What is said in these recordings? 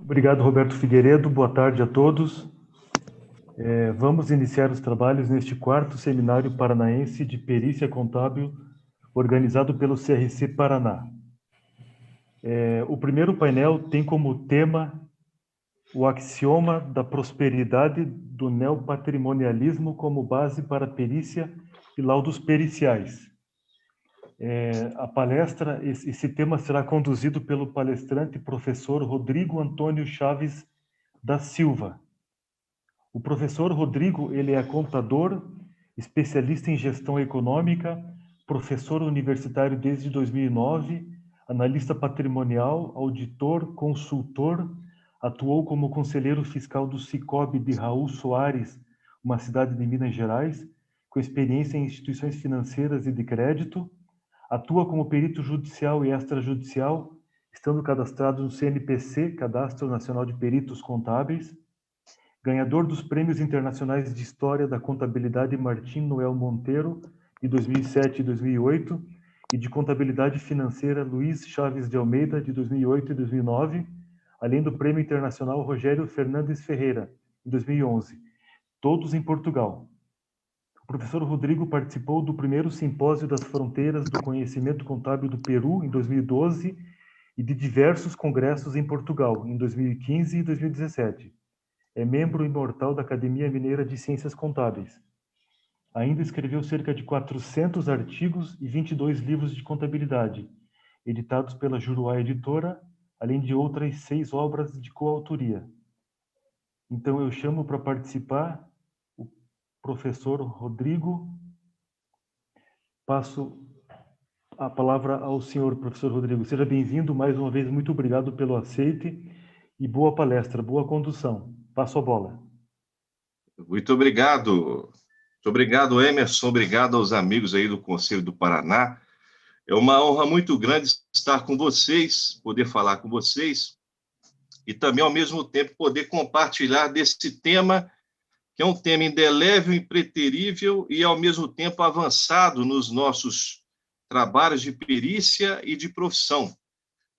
Obrigado, Roberto Figueiredo. Boa tarde a todos. Vamos iniciar os trabalhos neste quarto seminário paranaense de perícia contábil, organizado pelo CRC Paraná. O primeiro painel tem como tema o axioma da prosperidade do neopatrimonialismo como base para perícia e laudos periciais. A palestra, esse tema será conduzido pelo palestrante professor Rodrigo Antônio Chaves da Silva. O professor Rodrigo, ele é contador, especialista em gestão econômica, professor universitário desde 2009, analista patrimonial, auditor, consultor, atuou como conselheiro fiscal do Sicob de Raul Soares, uma cidade de Minas Gerais, com experiência em instituições financeiras e de crédito, atua como perito judicial e extrajudicial, estando cadastrado no CNPC, Cadastro Nacional de Peritos Contábeis, ganhador dos Prêmios Internacionais de História da Contabilidade Martim Noel Monteiro, de 2007 e 2008, e de Contabilidade Financeira Luiz Chaves de Almeida, de 2008 e 2009, além do Prêmio Internacional Rogério Fernandes Ferreira, em 2011, todos em Portugal. O professor Rodrigo participou do primeiro Simpósio das Fronteiras do Conhecimento Contábil do Peru, em 2012, e de diversos congressos em Portugal, em 2015 e 2017. É membro imortal da Academia Mineira de Ciências Contábeis. Ainda escreveu cerca de 400 artigos e 22 livros de contabilidade, editados pela Juruá Editora, além de outras 6 obras de coautoria. Então, eu chamo para participar o professor Rodrigo. Passo a palavra ao senhor, professor Rodrigo. Seja bem-vindo mais uma vez. Muito obrigado pelo aceite e boa palestra, boa condução. Passo a bola. Muito obrigado. Muito obrigado, Emerson. Obrigado aos amigos aí do Conselho do Paraná. É uma honra muito grande estar com vocês, poder falar com vocês e também, ao mesmo tempo, poder compartilhar desse tema, que é um tema indelével, impreterível e, ao mesmo tempo, avançado nos nossos trabalhos de perícia e de profissão.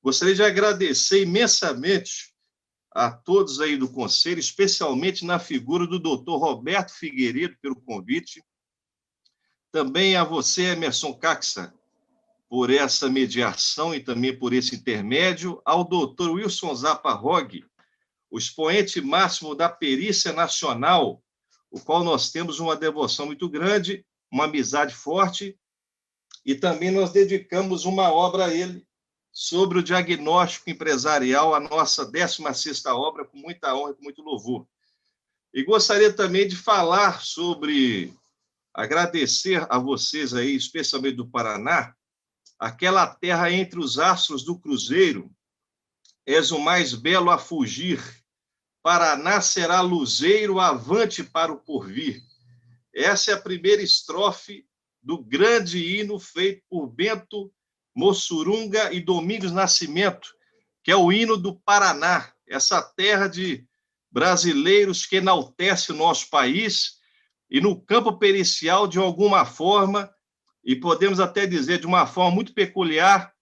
Gostaria de agradecer imensamente a todos aí do Conselho, especialmente na figura do doutor Roberto Figueiredo, pelo convite. Também a você, Emerson Caxa, por essa mediação e também por esse intermédio. Ao doutor Wilson Zappa-Rogg, o expoente máximo da perícia nacional, o qual nós temos uma devoção muito grande, uma amizade forte, e também nós dedicamos uma obra a ele, sobre o diagnóstico empresarial, a nossa 16ª obra, com muita honra e com muito louvor. E gostaria também de falar sobre, agradecer a vocês aí, especialmente do Paraná, aquela terra entre os astros do cruzeiro, és o mais belo a fugir, Paraná será luzeiro, avante para o porvir. Essa é a primeira estrofe do grande hino feito por Bento Mossurunga e Domingos Nascimento, que é o hino do Paraná, essa terra de brasileiros que enaltece o nosso país e no campo pericial, de alguma forma, e podemos até dizer de uma forma muito peculiar,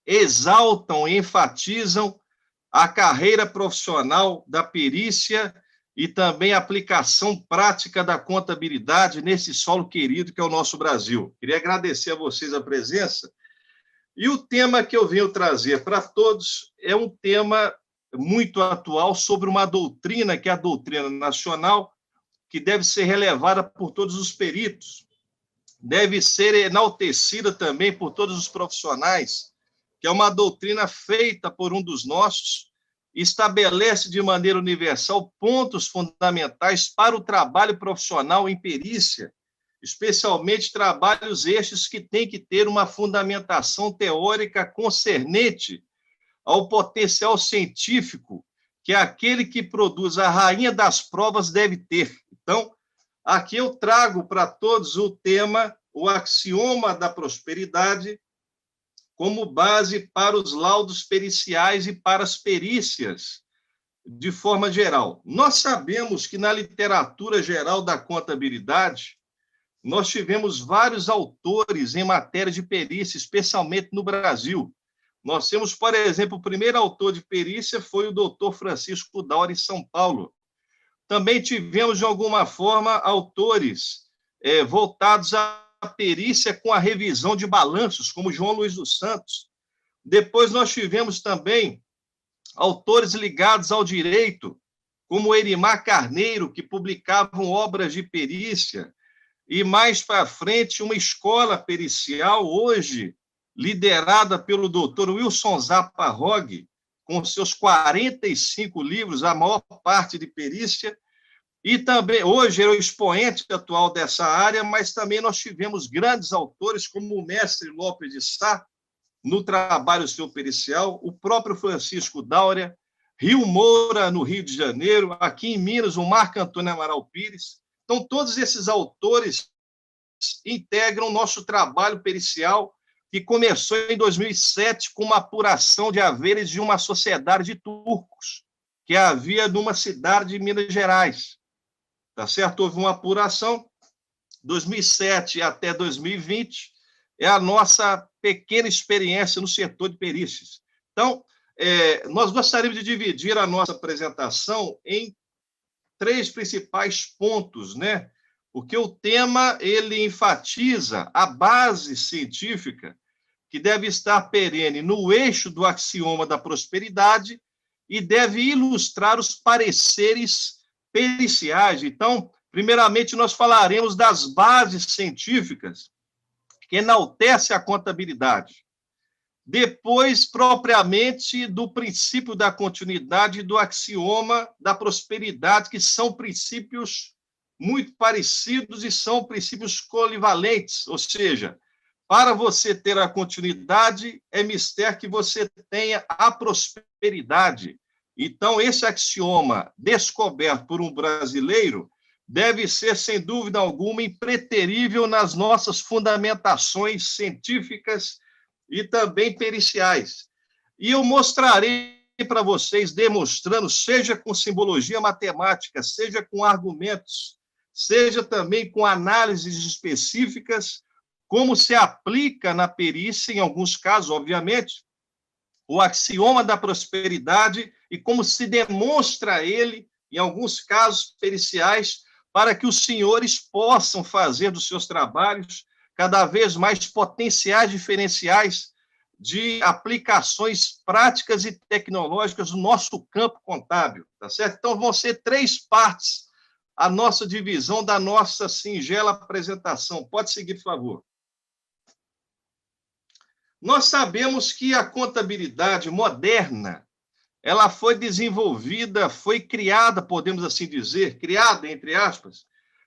exaltam e enfatizam a carreira profissional da perícia e também a aplicação prática da contabilidade nesse solo querido que é o nosso Brasil. Queria agradecer a vocês a presença. E o tema que eu venho trazer para todos é um tema muito atual sobre uma doutrina, que é a doutrina nacional, que deve ser relevada por todos os peritos, deve ser enaltecida também por todos os profissionais, que é uma doutrina feita por um dos nossos, estabelece de maneira universal pontos fundamentais para o trabalho profissional em perícia, especialmente trabalhos estes que têm que ter uma fundamentação teórica concernente ao potencial científico que aquele que produz a rainha das provas deve ter. Então, aqui eu trago para todos o tema, o axioma da prosperidade, como base para os laudos periciais e para as perícias, de forma geral. Nós sabemos que na literatura geral da contabilidade, nós tivemos vários autores em matéria de perícia, especialmente no Brasil, Nós temos, por exemplo, o primeiro autor de perícia foi o doutor Francisco Daura, em São Paulo. Também tivemos, de alguma forma, autores voltados à perícia com a revisão de balanços, como João Luiz dos Santos. Depois nós tivemos também autores ligados ao direito, como Erimar Carneiro, que publicavam obras de perícia, e mais para frente uma escola pericial, hoje liderada pelo doutor Wilson Zappa Rogge, com seus 45 livros, a maior parte de perícia, e também, hoje, é o expoente atual dessa área, mas também nós tivemos grandes autores, como o mestre Lopes de Sá, no trabalho seu pericial, o próprio Francisco Daura, Rio Moura, no Rio de Janeiro, aqui em Minas, o Marco Antônio Amaral Pires. Então, todos esses autores integram o nosso trabalho pericial, que começou em 2007 com uma apuração de haveres de uma sociedade de turcos, que havia numa cidade de Minas Gerais. Tá certo? Houve uma apuração, 2007 até 2020, é a nossa pequena experiência no setor de perícias. Então, nós gostaríamos de dividir a nossa apresentação em 3 principais pontos, né? Porque o tema, ele enfatiza a base científica que deve estar perene no eixo do axioma da prosperidade e deve ilustrar os pareceres periciais. Então, primeiramente, nós falaremos das bases científicas que enaltecem a contabilidade. Depois, propriamente, do princípio da continuidade e do axioma da prosperidade, que são princípios muito parecidos e são princípios colivalentes, ou seja, para você ter a continuidade, é mister que você tenha a prosperidade. Então, esse axioma descoberto por um brasileiro deve ser, sem dúvida alguma, impreterível nas nossas fundamentações científicas e também periciais. E eu mostrarei para vocês, demonstrando, seja com simbologia matemática, seja com argumentos, seja também com análises específicas, como se aplica na perícia, em alguns casos, obviamente, o axioma da prosperidade e como se demonstra ele, em alguns casos periciais, para que os senhores possam fazer dos seus trabalhos cada vez mais potenciais diferenciais de aplicações práticas e tecnológicas no nosso campo contábil, tá certo? Então, vão ser 3 partes a nossa divisão da nossa singela apresentação. Pode seguir, por favor. Nós sabemos que a contabilidade moderna, ela foi desenvolvida, foi criada, podemos assim dizer, criada, entre aspas,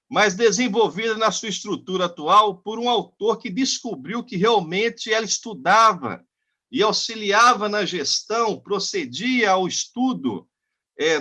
mas desenvolvida na sua estrutura atual por um autor que descobriu que realmente ela estudava e auxiliava na gestão, procedia ao estudo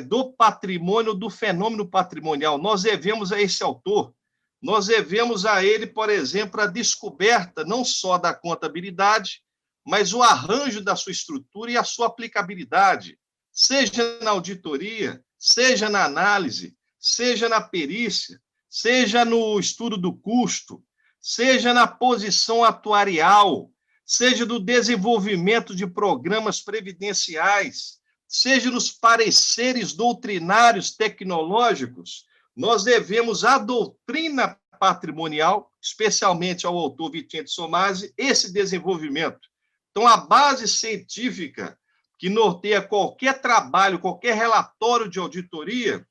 do patrimônio, do fenômeno patrimonial. Nós devemos a esse autor, nós devemos a ele, por exemplo, a descoberta não só da contabilidade, mas o arranjo da sua estrutura e a sua aplicabilidade, seja na auditoria, seja na análise, seja na perícia, seja no estudo do custo, seja na posição atuarial, seja no desenvolvimento de programas previdenciais, seja nos pareceres doutrinários tecnológicos. Nós devemos à doutrina patrimonial, especialmente ao autor Vicente Somasi, esse desenvolvimento. Então, a base científica que norteia qualquer trabalho, qualquer relatório de auditoria,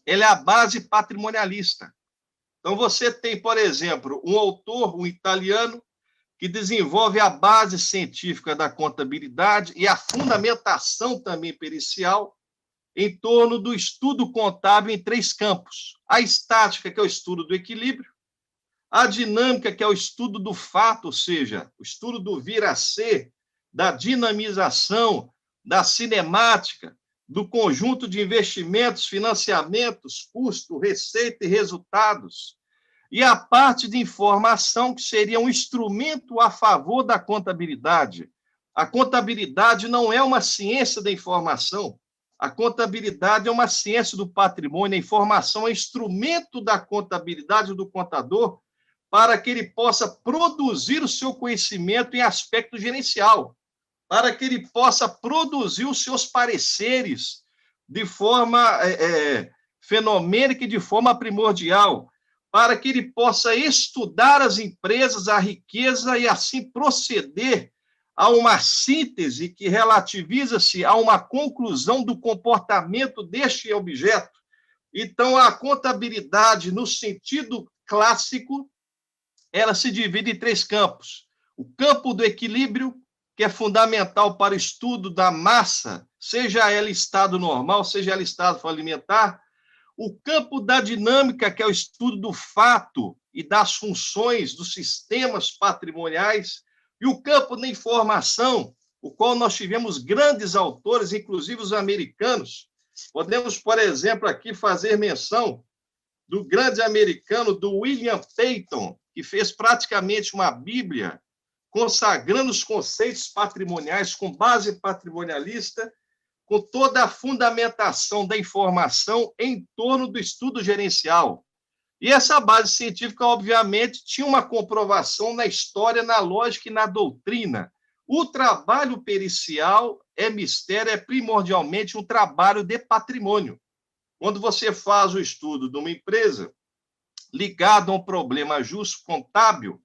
ela é a base patrimonialista. Então, você tem, por exemplo, um autor, um italiano, que desenvolve a base científica da contabilidade e a fundamentação também pericial em torno do estudo contábil em 3 campos. A estática, que é o estudo do equilíbrio, a dinâmica, que é o estudo do fato, ou seja, o estudo do vir a ser, da dinamização, da cinemática, do conjunto de investimentos, financiamentos, custo, receita e resultados. E a parte de informação, que seria um instrumento a favor da contabilidade. A contabilidade não é uma ciência da informação, a contabilidade é uma ciência do patrimônio, a informação é instrumento da contabilidade do contador para que ele possa produzir o seu conhecimento em aspecto gerencial. para que ele possa produzir os seus pareceres de forma fenomênica e de forma primordial, para que ele possa estudar as empresas, a riqueza e assim proceder a uma síntese que relativiza-se a uma conclusão do comportamento deste objeto. Então, a contabilidade, no sentido clássico, ela se divide em 3 campos. O campo do equilíbrio, que é fundamental para o estudo da massa, seja ela estado normal, seja ela estado falimentar. O campo da dinâmica, que é o estudo do fato e das funções dos sistemas patrimoniais. E o campo da informação, o qual nós tivemos grandes autores, inclusive os americanos. Podemos, por exemplo, aqui fazer menção do grande americano, do William Peyton, que fez praticamente uma Bíblia consagrando os conceitos patrimoniais com base patrimonialista, com toda a fundamentação da informação em torno do estudo gerencial. E essa base científica, obviamente, tinha uma comprovação na história, na lógica e na doutrina. O trabalho pericial é mistério, é primordialmente um trabalho de patrimônio. Quando você faz o estudo de uma empresa ligado a um problema justo contábil,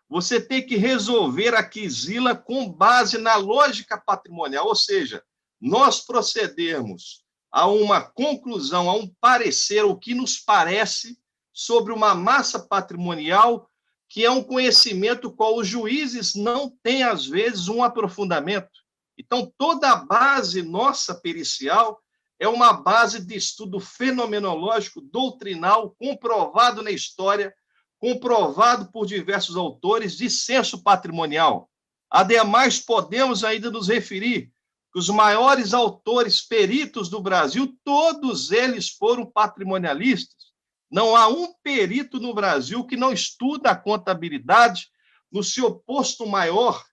você tem que resolver a quisila com base na lógica patrimonial, ou seja, nós procedermos a uma conclusão, a um parecer, o que nos parece sobre uma massa patrimonial, que é um conhecimento qual os juízes não têm, às vezes, um aprofundamento. Então, toda a base nossa pericial é uma base de estudo fenomenológico, doutrinal, comprovado na história, comprovado por diversos autores de senso patrimonial. Ademais, podemos ainda nos referir que os maiores autores peritos do Brasil, todos eles foram patrimonialistas. Não há um perito no Brasil que não estuda a contabilidade no seu posto maior,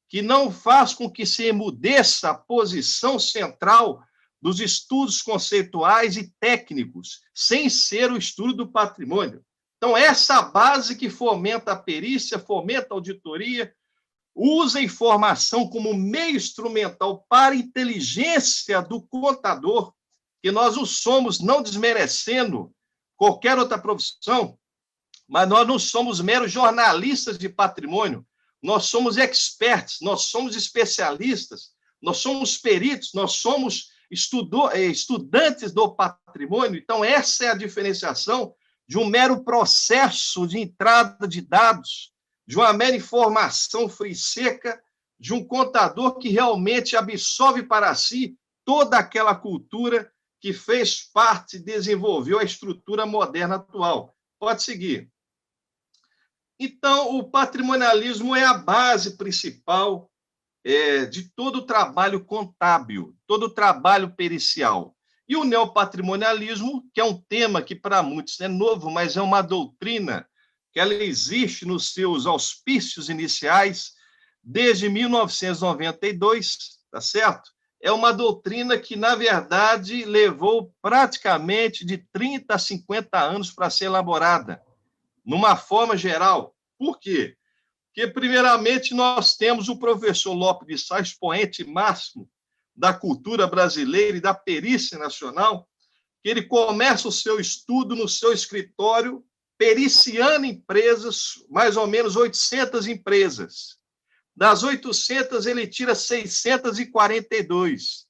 que não faz com que se emudeça a posição central dos estudos conceituais e técnicos, sem ser o estudo do patrimônio. Então, essa base que fomenta a perícia, fomenta a auditoria, usa a informação como meio instrumental para a inteligência do contador, que nós o somos, não desmerecendo qualquer outra profissão, mas nós não somos meros jornalistas de patrimônio, nós somos experts, nós somos especialistas, nós somos peritos, nós somos estudantes do patrimônio. Então, essa é a diferenciação de um mero processo de entrada de dados, de uma mera informação fria e seca, de um contador que realmente absorve para si toda aquela cultura que fez parte e desenvolveu a estrutura moderna atual. Pode seguir. Então, o patrimonialismo é a base principal de todo o trabalho contábil, todo o trabalho pericial. E o neopatrimonialismo, que é um tema que para muitos é novo, mas é uma doutrina que ela existe nos seus auspícios iniciais desde 1992, tá certo? É uma doutrina que, na verdade, levou praticamente de 30 a 50 anos para ser elaborada, numa forma geral. Por quê? Porque, primeiramente, nós temos o professor Lopes de Sá, expoente máximo da cultura brasileira e da perícia nacional, que ele começa o seu estudo no seu escritório, periciando empresas, mais ou menos 800 empresas. Das 800, ele tira 642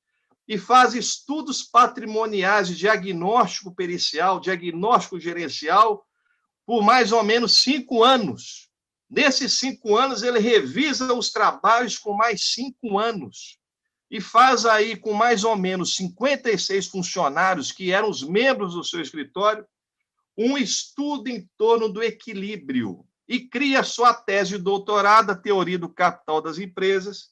e faz estudos patrimoniais de diagnóstico pericial, diagnóstico gerencial, por mais ou menos 5 anos. Nesses 5 anos, ele revisa os trabalhos com mais 5 anos e faz aí com mais ou menos 56 funcionários, que eram os membros do seu escritório, um estudo em torno do equilíbrio e cria sua tese de doutorado, a teoria do capital das empresas,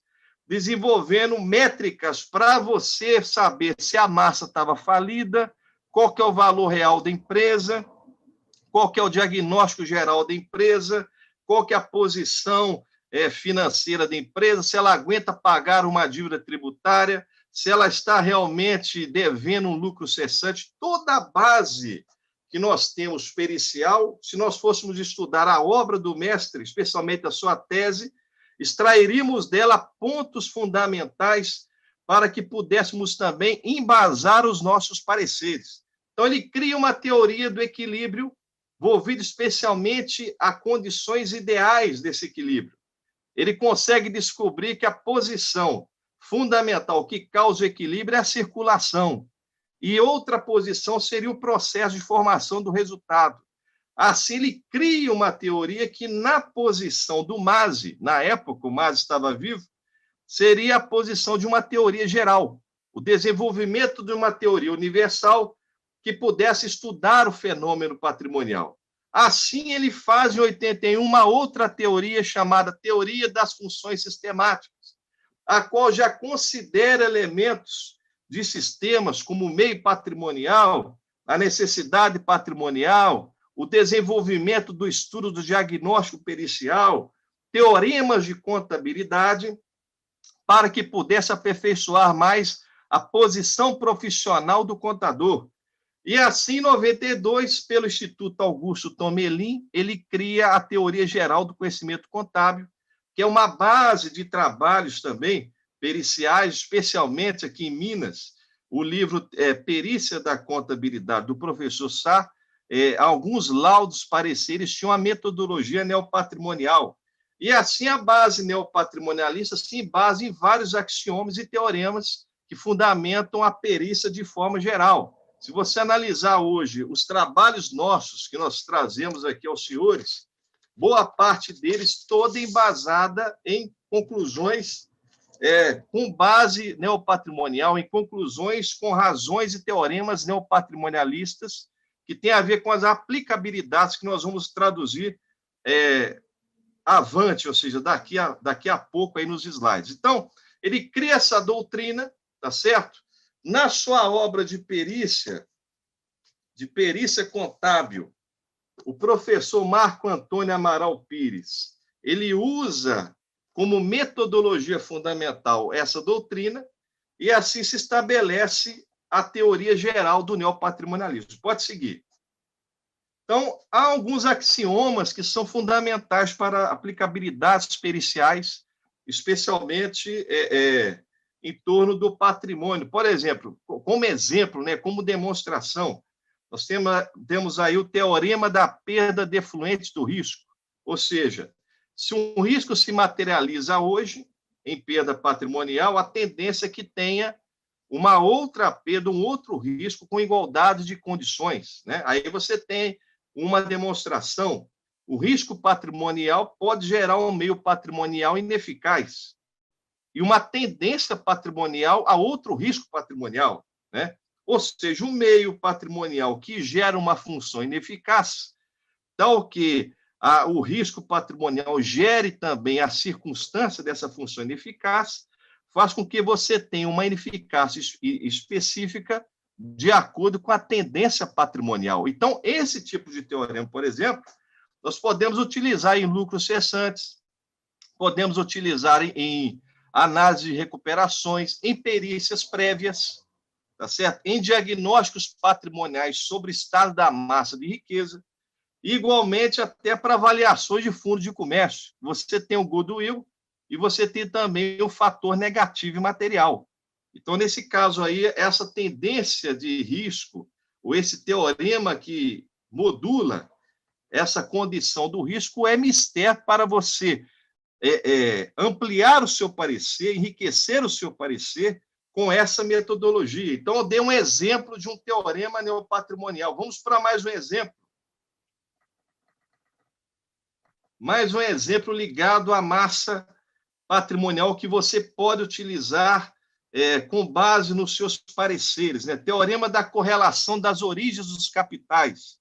desenvolvendo métricas para você saber se a massa estava falida, qual que é o valor real da empresa, qual que é o diagnóstico geral da empresa, qual que é a posição financeira da empresa, se ela aguenta pagar uma dívida tributária, se ela está realmente devendo um lucro cessante, toda a base que nós temos pericial, se nós fôssemos estudar a obra do mestre, especialmente a sua tese, extrairíamos dela pontos fundamentais para que pudéssemos também embasar os nossos pareceres. Então, ele cria uma teoria do equilíbrio, volvido especialmente a condições ideais desse equilíbrio. Ele consegue descobrir que a posição fundamental que causa o equilíbrio é a circulação, e outra posição seria o processo de formação do resultado. Assim, ele cria uma teoria que, na posição do Masi, na época o Masi estava vivo, seria a posição de uma teoria geral, o desenvolvimento de uma teoria universal que pudesse estudar o fenômeno patrimonial. Assim, ele faz, em 81, uma outra teoria chamada Teoria das Funções Sistemáticas, a qual já considera elementos de sistemas como o meio patrimonial, a necessidade patrimonial, o desenvolvimento do estudo do diagnóstico pericial, teoremas de contabilidade, para que pudesse aperfeiçoar mais a posição profissional do contador. E assim, em 92, pelo Instituto Augusto Tomelin, ele cria a Teoria Geral do Conhecimento Contábil, que é uma base de trabalhos também periciais, especialmente aqui em Minas. O livro Perícia da Contabilidade, do professor Sá, alguns laudos, pareceres, tinham a metodologia neopatrimonial. E assim a base neopatrimonialista se embasa em vários axiomas e teoremas que fundamentam a perícia de forma geral. Se você analisar hoje os trabalhos nossos que nós trazemos aqui aos senhores, boa parte deles toda embasada em conclusões com base neopatrimonial, em conclusões com razões e teoremas neopatrimonialistas que tem a ver com as aplicabilidades que nós vamos traduzir avante, ou seja, daqui a pouco aí nos slides. Então, ele cria essa doutrina, tá certo? Na sua obra de perícia contábil, o professor Marco Antônio Amaral Pires, ele usa como metodologia fundamental essa doutrina e assim se estabelece a teoria geral do neopatrimonialismo. Pode seguir. Então, há alguns axiomas que são fundamentais para aplicabilidades periciais, especialmente em torno do patrimônio. Por exemplo, como demonstração, nós temos aí o teorema da perda defluente do risco, ou seja, se um risco se materializa hoje em perda patrimonial, a tendência é que tenha uma outra perda, um outro risco com igualdade de condições, né? Aí você tem uma demonstração. O risco patrimonial pode gerar um meio patrimonial ineficaz e uma tendência patrimonial a outro risco patrimonial, né? Ou seja, o meio patrimonial que gera uma função ineficaz, tal que o risco patrimonial gere também a circunstância dessa função ineficaz, faz com que você tenha uma ineficácia específica de acordo com a tendência patrimonial. Então, esse tipo de teorema, por exemplo, nós podemos utilizar em lucros cessantes, podemos utilizar em análise de recuperações, em perícias prévias, tá certo? Em diagnósticos patrimoniais sobre o estado da massa de riqueza, igualmente até para avaliações de fundo de comércio. Você tem o goodwill e você tem também o fator negativo material. Então, nesse caso aí, essa tendência de risco, ou esse teorema que modula essa condição do risco, é mistério para você ampliar o seu parecer, enriquecer o seu parecer com essa metodologia. Então, eu dei um exemplo de um teorema neopatrimonial. Vamos para mais um exemplo. Mais um exemplo ligado à massa patrimonial que você pode utilizar com base nos seus pareceres, né? Teorema da correlação das origens dos capitais.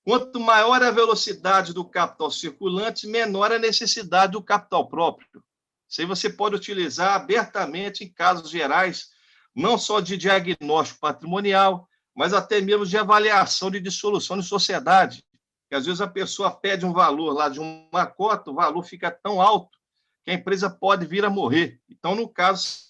Quanto maior a velocidade do capital circulante, menor a necessidade do capital próprio. Isso aí você pode utilizar abertamente em casos gerais, não só de diagnóstico patrimonial, mas até mesmo de avaliação de dissolução de sociedade. Que às vezes a pessoa pede um valor lá de uma cota, o valor fica tão alto que a empresa pode vir a morrer. Então, no caso,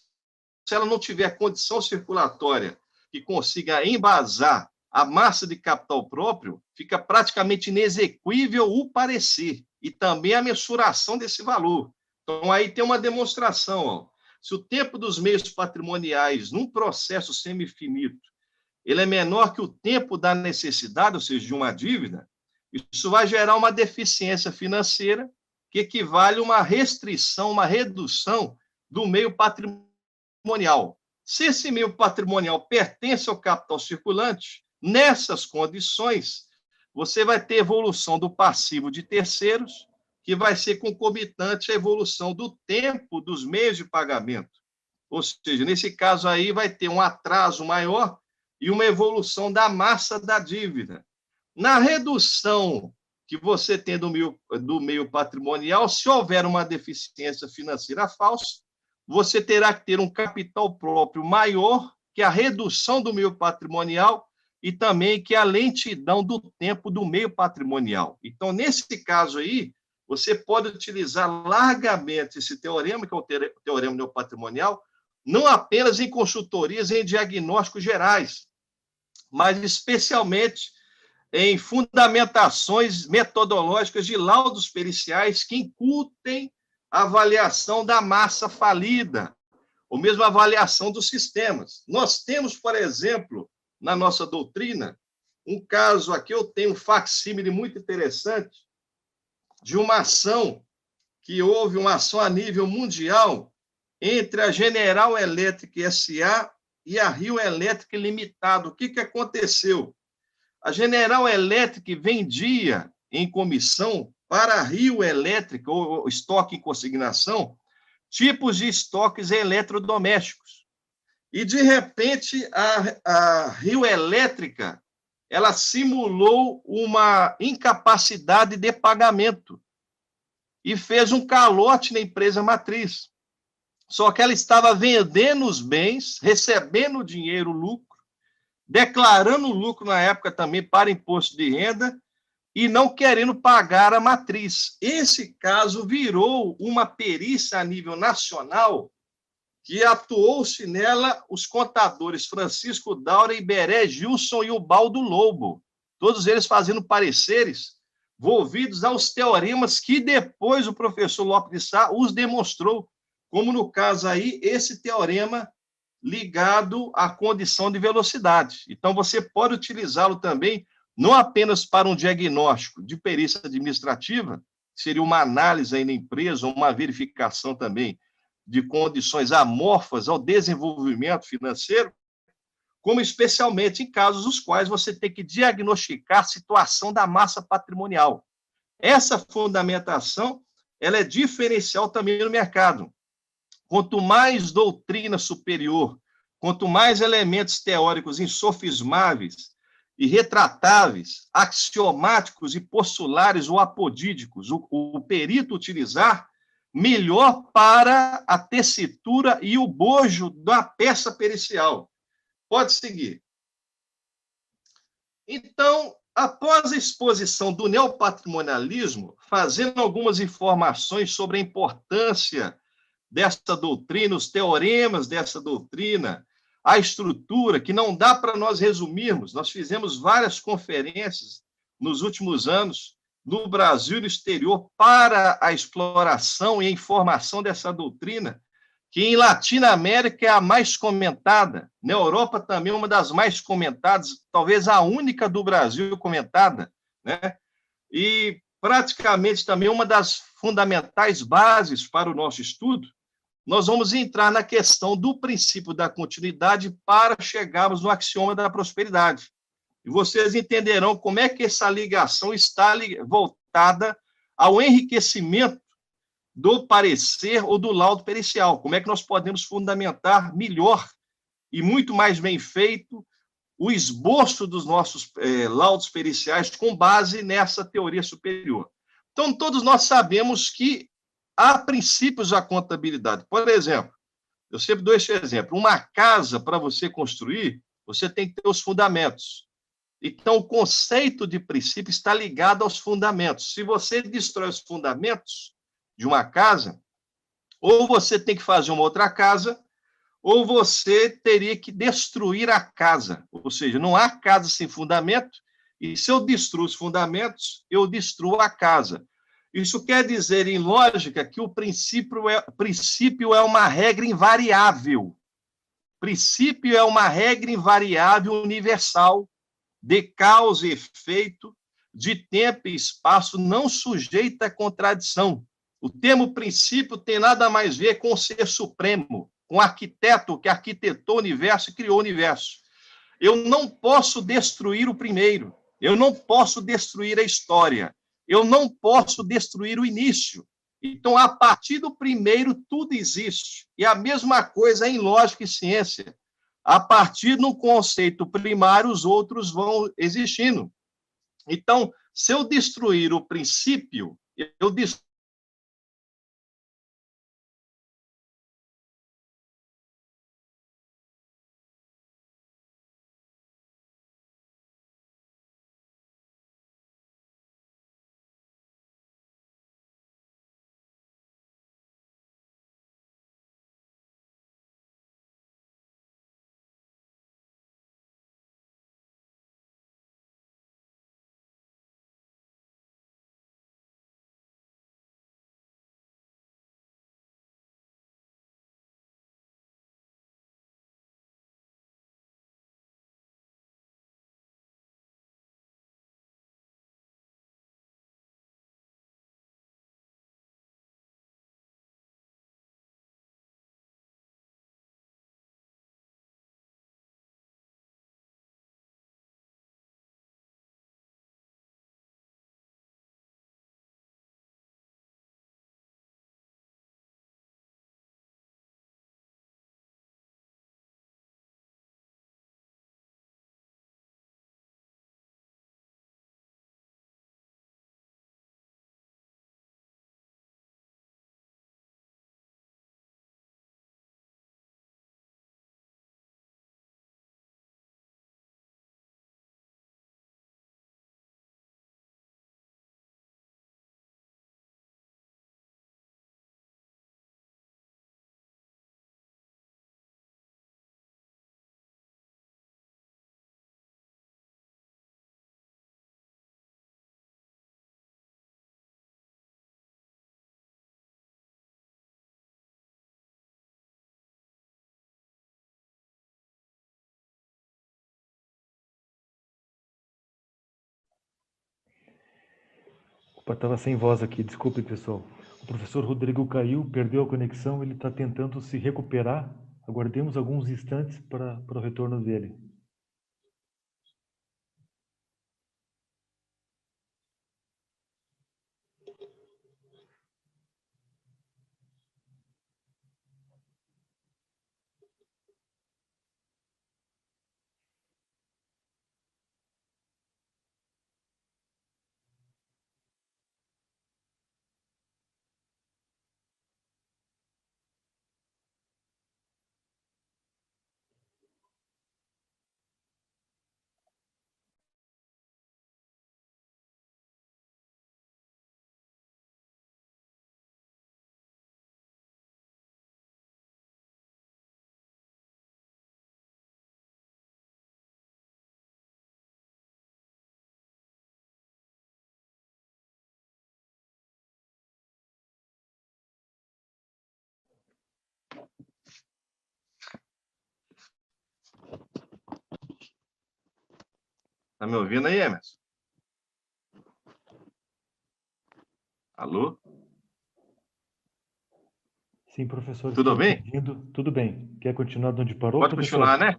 se ela não tiver condição circulatória que consiga embasar a massa de capital próprio, fica praticamente inexequível o parecer e também a mensuração desse valor. Então, aí tem uma demonstração. Ó. Se o tempo dos meios patrimoniais num processo semifinito ele é menor que o tempo da necessidade, ou seja, de uma dívida, isso vai gerar uma deficiência financeira que equivale a uma restrição, uma redução do meio patrimonial. Se esse meio patrimonial pertence ao capital circulante, nessas condições, você vai ter evolução do passivo de terceiros, que vai ser concomitante à evolução do tempo dos meios de pagamento. Ou seja, nesse caso aí vai ter um atraso maior e uma evolução da massa da dívida. Na redução que você tem do meio patrimonial, se houver uma deficiência financeira falsa, você terá que ter um capital próprio maior que a redução do meio patrimonial e também que a lentidão do tempo do meio patrimonial. Então, nesse caso aí, você pode utilizar largamente esse teorema, que é o teorema neopatrimonial, não apenas em consultorias, em diagnósticos gerais, mas especialmente em fundamentações metodológicas de laudos periciais que incutem a avaliação da massa falida, ou mesmo a avaliação dos sistemas. Nós temos, por exemplo, na nossa doutrina, um caso aqui, eu tenho um facsímile muito interessante, de uma ação que houve, uma ação a nível mundial, entre a General Electric S.A. e a Rio Elétrica Limitado. O que aconteceu? A General Electric vendia em comissão para a Rio Elétrica, ou estoque em consignação, tipos de estoques eletrodomésticos. E, de repente, a Rio Elétrica ela simulou uma incapacidade de pagamento e fez um calote na empresa matriz. Só que ela estava vendendo os bens, recebendo dinheiro, lucro, declarando lucro na época também para imposto de renda e não querendo pagar a matriz. Esse caso virou uma perícia a nível nacional que atuou-se nela os contadores Francisco Daura, Iberé Gilson e Ubaldo Lobo, todos eles fazendo pareceres volvidos aos teoremas que depois o professor Lopes de Sá os demonstrou, como no caso aí, esse teorema ligado à condição de velocidade. Então, você pode utilizá-lo também, não apenas para um diagnóstico de perícia administrativa, que seria uma análise aí na empresa, ou uma verificação também de condições amorfas ao desenvolvimento financeiro, como especialmente em casos nos quais você tem que diagnosticar a situação da massa patrimonial. Essa fundamentação ela é diferencial também no mercado. Quanto mais doutrina superior, quanto mais elementos teóricos insofismáveis e retratáveis, axiomáticos e postulares ou apodídicos, o perito utilizar, melhor para a tessitura e o bojo da peça pericial. Pode seguir. Então, após a exposição do neopatrimonialismo, fazendo algumas informações sobre a importância dessa doutrina, os teoremas dessa doutrina, a estrutura, que não dá para nós resumirmos. Nós fizemos várias conferências nos últimos anos, no Brasil e no exterior, para a exploração e a informação dessa doutrina, que em Latinoamérica é a mais comentada, na Europa também uma das mais comentadas, talvez a única do Brasil comentada, né? E praticamente também uma das fundamentais bases para o nosso estudo. Nós vamos entrar na questão do princípio da continuidade para chegarmos no axioma da prosperidade. E vocês entenderão como é que essa ligação está voltada ao enriquecimento do parecer ou do laudo pericial. Como é que nós podemos fundamentar melhor e muito mais bem feito o esboço dos nossos laudos periciais com base nessa teoria superior. Então, todos nós sabemos que há princípios da contabilidade. Por exemplo, eu sempre dou esse exemplo. Uma casa, para você construir, você tem que ter os fundamentos. Então, o conceito de princípio está ligado aos fundamentos. Se você destrói os fundamentos de uma casa, ou você tem que fazer uma outra casa, ou você teria que destruir a casa. Ou seja, não há casa sem fundamento, e se eu destruo os fundamentos, eu destruo a casa. Isso quer dizer, em lógica, que o princípio é uma regra invariável. Princípio é uma regra invariável universal de causa e efeito, de tempo e espaço, não sujeita a contradição. O termo princípio tem nada mais a ver com o ser supremo, com o arquiteto que arquitetou o universo e criou o universo. Eu não posso destruir o primeiro, eu não posso destruir a história, eu não posso destruir o início. Então, a partir do primeiro, tudo existe. E a mesma coisa em lógica e ciência. A partir do conceito primário, os outros vão existindo. Então, se eu destruir o princípio, eu destruo. Estava sem voz aqui, desculpe, pessoal. O professor Rodrigo caiu, perdeu a conexão, ele está tentando se recuperar. Aguardemos alguns instantes para o retorno dele. Está me ouvindo aí, Emerson? Alô? Sim, professor, Tudo estou te bem? ouvindo. Tudo bem. Quer continuar de onde parou, Pode professor? continuar, né?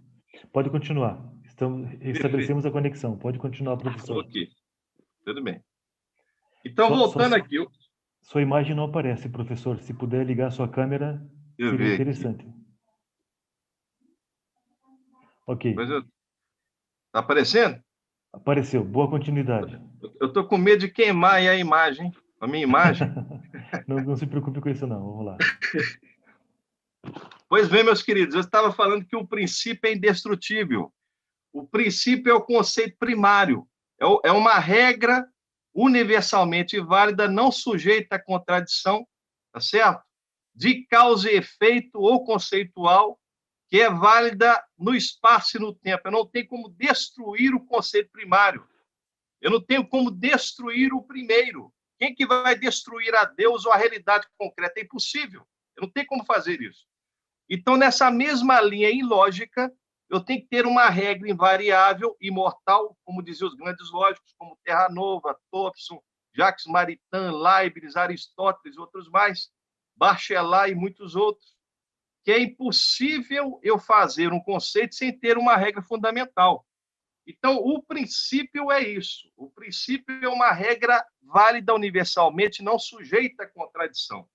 Pode continuar. Perfeito. Estabelecemos a conexão. Pode continuar, professor. Ok, tudo bem. Então, Só voltando aqui, sua imagem não aparece, professor. Se puder ligar sua câmera, eu seria ver aqui. interessante. Ok. Tá aparecendo? Apareceu. Boa continuidade. Eu estou com medo de queimar aí a imagem, a minha imagem. Não se preocupe com isso, não. Vamos lá. Pois bem, meus queridos, eu estava falando que o princípio é indestrutível. O princípio é o conceito primário. É uma regra universalmente válida, não sujeita a contradição, tá certo? De causa e efeito ou conceitual, que é válida no espaço e no tempo. Eu não tenho como destruir o conceito primário. Eu não tenho como destruir o primeiro, Quem que vai destruir a Deus ou a realidade concreta? É impossível. Eu não tenho como fazer isso. Então, nessa mesma linha ilógica, eu tenho que ter uma regra invariável, imortal, como diziam os grandes lógicos, como Terranova, Thompson, Jacques Maritain, Leibniz, Aristóteles, outros mais, Bachelard e muitos outros, que é impossível eu fazer um conceito sem ter uma regra fundamental. Então, o princípio é isso. O princípio é uma regra válida universalmente, não sujeita a contradição.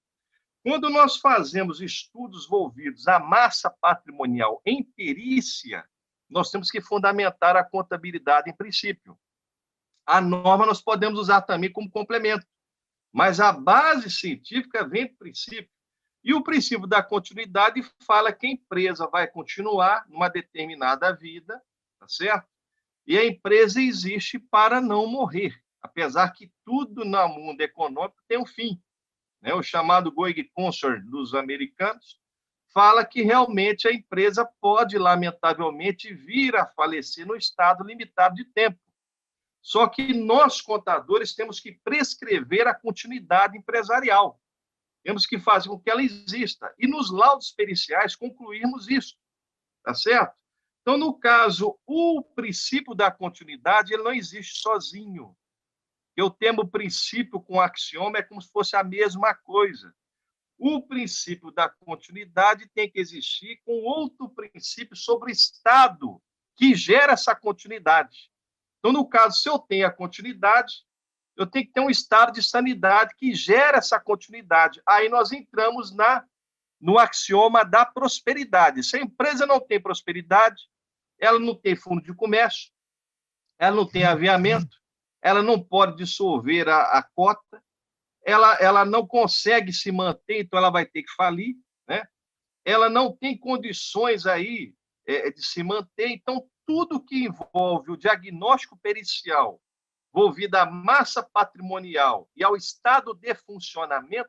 Quando nós fazemos estudos envolvidos à massa patrimonial em perícia, nós temos que fundamentar a contabilidade em princípio. A norma nós podemos usar também como complemento, mas a base científica vem do princípio. E o princípio da continuidade fala que a empresa vai continuar numa determinada vida, tá certo? E a empresa existe para não morrer, apesar que tudo no mundo econômico tem um fim. Né? O chamado Going Concern dos americanos fala que realmente a empresa pode, lamentavelmente, vir a falecer no estado limitado de tempo. Só que nós, contadores, temos que prescrever a continuidade empresarial. Temos que fazer com que ela exista. E nos laudos periciais concluirmos isso. Tá certo? Então, no caso, o princípio da continuidade ele não existe sozinho. Eu tenho o princípio com o axioma, é como se fosse a mesma coisa. O princípio da continuidade tem que existir com outro princípio sobre o estado que gera essa continuidade. Então, no caso, se eu tenho a continuidade, eu tenho que ter um estado de sanidade que gera essa continuidade. Aí nós entramos no axioma da prosperidade. Se a empresa não tem prosperidade, ela não tem fundo de comércio, ela não tem aviamento, ela não pode dissolver a cota, ela não consegue se manter, então ela vai ter que falir, né? Ela não tem condições aí de se manter, então tudo que envolve o diagnóstico pericial, envolvido à massa patrimonial e ao estado de funcionamento,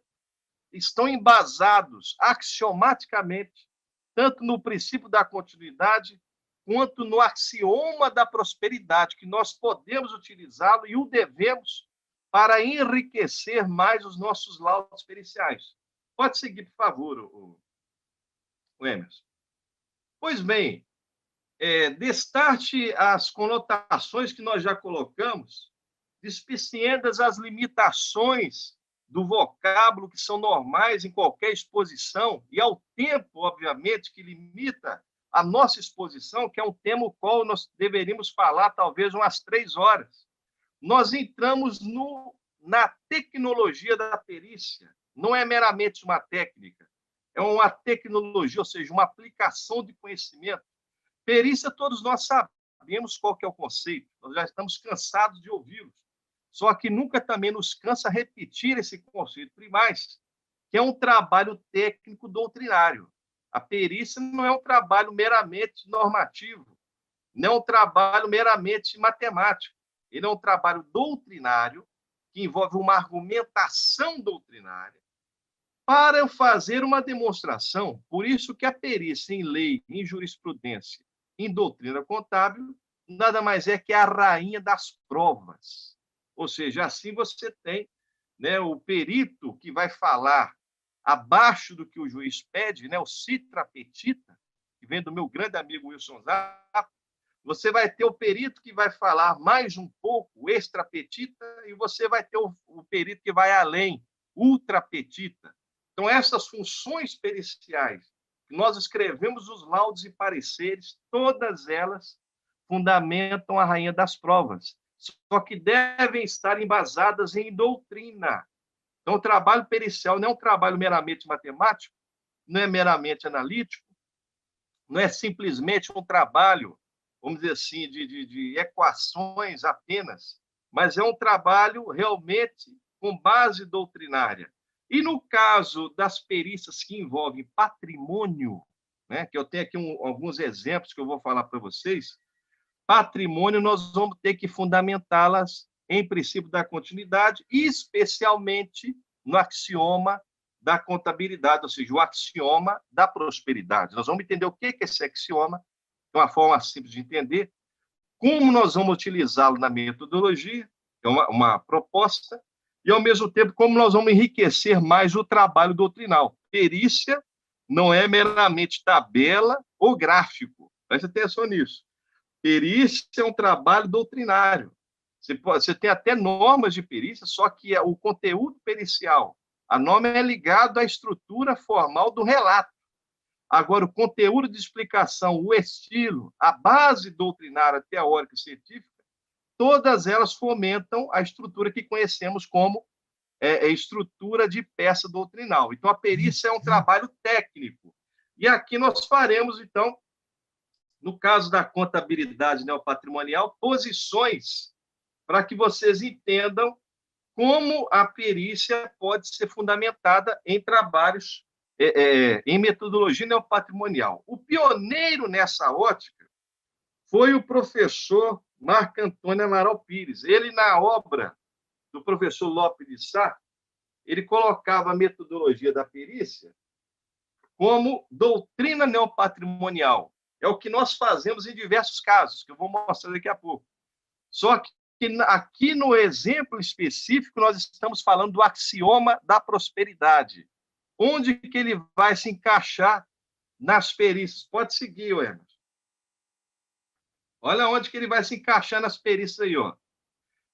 estão embasados axiomaticamente, tanto no princípio da continuidade, quanto no axioma da prosperidade, que nós podemos utilizá-lo e o devemos para enriquecer mais os nossos laudos periciais. Pode seguir, por favor, o Emerson. Pois bem, destarte as conotações que nós já colocamos, despeciendas as limitações do vocábulo que são normais em qualquer exposição e ao tempo, obviamente, que limita a nossa exposição, que é um tema o qual nós deveríamos falar talvez umas 3 horas. Nós entramos na tecnologia da perícia. Não é meramente uma técnica, é uma tecnologia, ou seja, uma aplicação de conhecimento. Perícia, todos nós sabemos qual que é o conceito, nós já estamos cansados de ouvi-los. Só que nunca também nos cansa repetir esse conceito primais, que é um trabalho técnico doutrinário. A perícia não é um trabalho meramente normativo, não é um trabalho meramente matemático. Ele é um trabalho doutrinário, que envolve uma argumentação doutrinária, para eu fazer uma demonstração. Por isso que a perícia em lei, em jurisprudência, em doutrina contábil, nada mais é que a rainha das provas. Ou seja, assim você tem, né, o perito que vai falar abaixo do que o juiz pede, né, o citra petita, que vem do meu grande amigo Wilson Zappa. Você vai ter o perito que vai falar mais um pouco, o extra petita, e você vai ter o perito que vai além, ultra petita. Então, essas funções periciais, que nós escrevemos os laudos e pareceres, todas elas fundamentam a rainha das provas, só que devem estar embasadas em doutrina. Então, o trabalho pericial não é um trabalho meramente matemático, não é meramente analítico, não é simplesmente um trabalho, vamos dizer assim, de equações apenas, mas é um trabalho realmente com base doutrinária. E no caso das perícias que envolvem patrimônio, né, que eu tenho aqui alguns exemplos que eu vou falar para vocês, patrimônio nós vamos ter que fundamentá-las em princípio da continuidade, especialmente no axioma da contabilidade, ou seja, o axioma da prosperidade. Nós vamos entender o que é esse axioma, de uma forma simples de entender, como nós vamos utilizá-lo na metodologia, é uma proposta, e, ao mesmo tempo, como nós vamos enriquecer mais o trabalho doutrinal. Perícia não é meramente tabela ou gráfico. Preste atenção nisso. Perícia é um trabalho doutrinário. Você tem até normas de perícia, só que o conteúdo pericial, a norma é ligada à estrutura formal do relato. Agora, o conteúdo de explicação, o estilo, a base doutrinária, teórica e científica, todas elas fomentam a estrutura que conhecemos como estrutura de peça doutrinal. Então, a perícia é um trabalho técnico. E aqui nós faremos, então, no caso da contabilidade neopatrimonial, posições para que vocês entendam como a perícia pode ser fundamentada em trabalhos em metodologia neopatrimonial. O pioneiro nessa ótica foi o professor Marco Antônio Amaral Pires. Ele, na obra do professor Lopes de Sá, ele colocava a metodologia da perícia como doutrina neopatrimonial. É o que nós fazemos em diversos casos, que eu vou mostrar daqui a pouco. Só que aqui no exemplo específico, nós estamos falando do axioma da prosperidade. Onde que ele vai se encaixar nas perícias? Pode seguir, Emerson. Olha onde que ele vai se encaixar nas perícias aí, ó.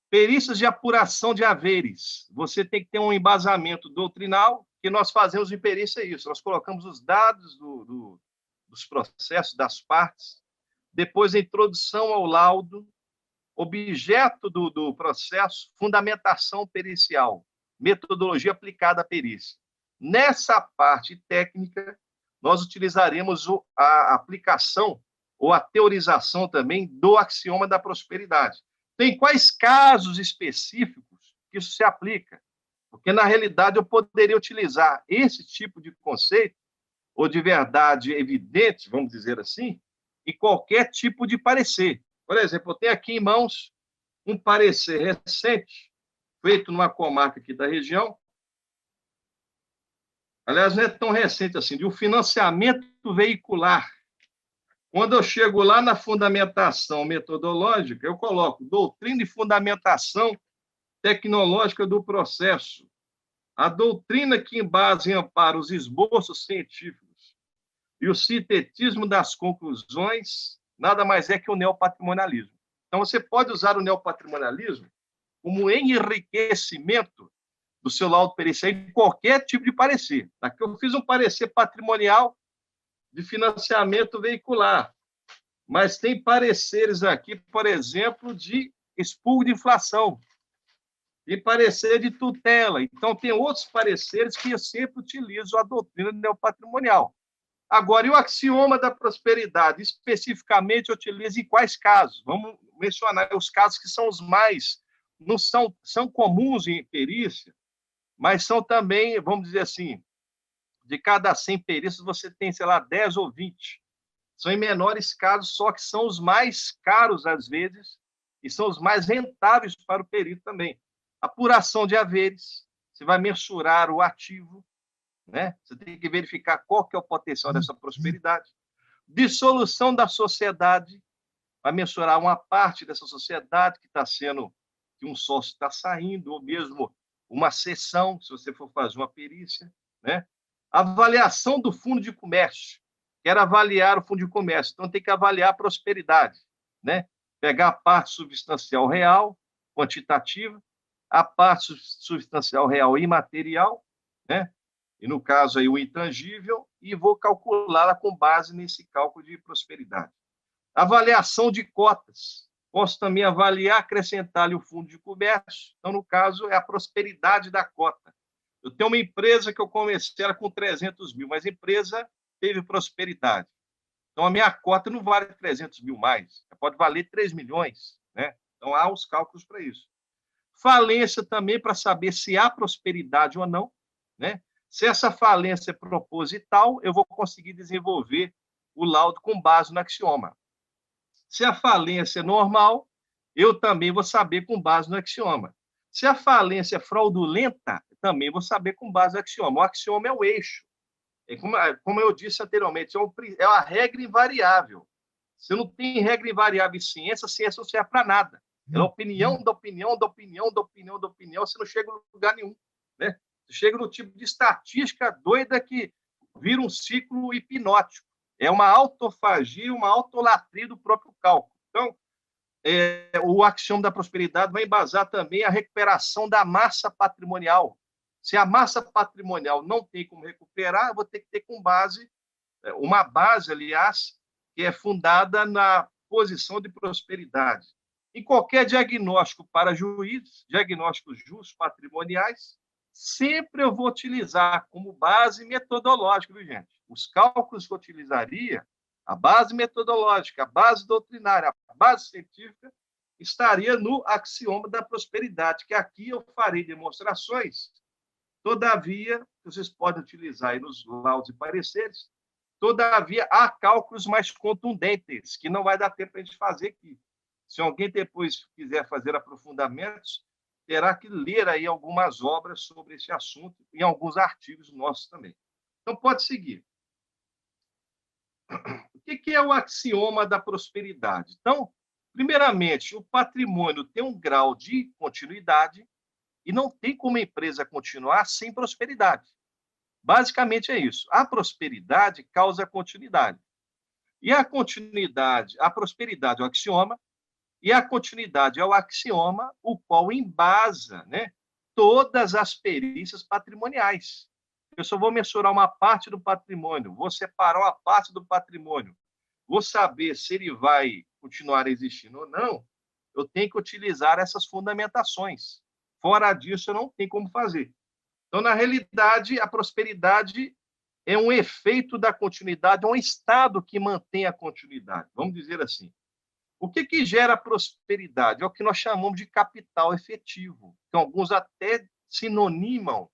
Perícias de apuração de haveres. Você tem que ter um embasamento doutrinal, que nós fazemos em perícia isso. Nós colocamos os dados dos processos, das partes, depois a introdução ao laudo, objeto do processo, fundamentação pericial, metodologia aplicada à perícia. Nessa parte técnica, nós utilizaremos a aplicação ou a teorização também do axioma da prosperidade. Tem quais casos específicos que isso se aplica? Porque, na realidade, eu poderia utilizar esse tipo de conceito, ou de verdade evidente, vamos dizer assim, em qualquer tipo de parecer. Por exemplo, eu tenho aqui em mãos um parecer recente, feito numa comarca aqui da região. Aliás, não é tão recente assim, de um financiamento veicular. Quando eu chego lá na fundamentação metodológica, eu coloco doutrina e fundamentação tecnológica do processo. A doutrina que embasa e ampara os esboços científicos e o sintetismo das conclusões nada mais é que o neopatrimonialismo. Então, você pode usar o neopatrimonialismo como enriquecimento do seu laudo pericial em qualquer tipo de parecer. Aqui eu fiz um parecer patrimonial de financiamento veicular, mas tem pareceres aqui, por exemplo, de expurgo de inflação, tem parecer de tutela. Então, tem outros pareceres que eu sempre utilizo a doutrina neopatrimonial. Agora, e o axioma da prosperidade, especificamente, eu utilizo em quais casos? Vamos mencionar os casos que são os mais, não são comuns em perícia, mas são também, vamos dizer assim, de cada 100 perícias, você tem, sei lá, 10 ou 20. São em menores casos, só que são os mais caros, às vezes, e são os mais rentáveis para o perito também. Apuração de haveres, você vai mensurar o ativo, né? Você tem que verificar qual que é o potencial dessa prosperidade. Dissolução da sociedade, vai mensurar uma parte dessa sociedade que está sendo, que um sócio está saindo, ou mesmo uma cessão, se você for fazer uma perícia, né? Avaliação do fundo de comércio. Quero avaliar o fundo de comércio, então tem que avaliar a prosperidade, né? Pegar a parte substancial real, quantitativa, a parte substancial real imaterial, né? E, no caso, aí, o intangível, e vou calculá-la com base nesse cálculo de prosperidade. Avaliação de cotas. Posso também avaliar, acrescentar-lhe o fundo de comércio. Então, no caso, é a prosperidade da cota. Eu tenho uma empresa que eu comecei ela com 300 mil, mas a empresa teve prosperidade. Então, a minha cota não vale 300 mil mais. Pode valer 3 milhões, né? Então, há os cálculos para isso. Falência também, para saber se há prosperidade ou não, né? Se essa falência é proposital, eu vou conseguir desenvolver o laudo com base no axioma. Se a falência é normal, eu também vou saber com base no axioma. Se a falência é fraudulenta, também vou saber com base no axioma. O axioma é o eixo. Como eu disse anteriormente, é uma regra invariável. Se não tem regra invariável em ciência, a ciência não serve para nada. Ela é opinião da opinião, da opinião, da opinião, da opinião, você não chega em lugar nenhum, né? Você chega no tipo de estatística doida que vira um ciclo hipnótico. É uma autofagia, uma autolatria do próprio cálculo. Então, o axioma da prosperidade vai embasar também a recuperação da massa patrimonial. Se a massa patrimonial não tem como recuperar, eu vou ter que ter com base, uma base, aliás, que é fundada na posição de prosperidade. Em qualquer diagnóstico para juízes, diagnósticos justos patrimoniais, sempre eu vou utilizar como base metodológica, viu, gente? Os cálculos que eu utilizaria, a base metodológica, a base doutrinária, a base científica, estaria no axioma da prosperidade, que aqui eu farei demonstrações. Todavia, vocês podem utilizar aí nos laudos e pareceres, todavia, há cálculos mais contundentes, que não vai dar tempo para a gente fazer aqui. Se alguém depois quiser fazer aprofundamentos, terá que ler aí algumas obras sobre esse assunto e alguns artigos nossos também. Então, pode seguir. O que é o axioma da prosperidade? Então, primeiramente, o patrimônio tem um grau de continuidade e não tem como a empresa continuar sem prosperidade. Basicamente é isso. A prosperidade causa continuidade. E a continuidade, a prosperidade é o axioma, e a continuidade é o axioma, o qual embasa, né, todas as perícias patrimoniais. Eu só vou mensurar uma parte do patrimônio, vou separar uma parte do patrimônio, vou saber se ele vai continuar existindo ou não, eu tenho que utilizar essas fundamentações. Fora disso, eu não tenho como fazer. Então, na realidade, a prosperidade é um efeito da continuidade, é um estado que mantém a continuidade, vamos dizer assim. O que gera prosperidade? É o que nós chamamos de capital efetivo, que alguns até sinonimam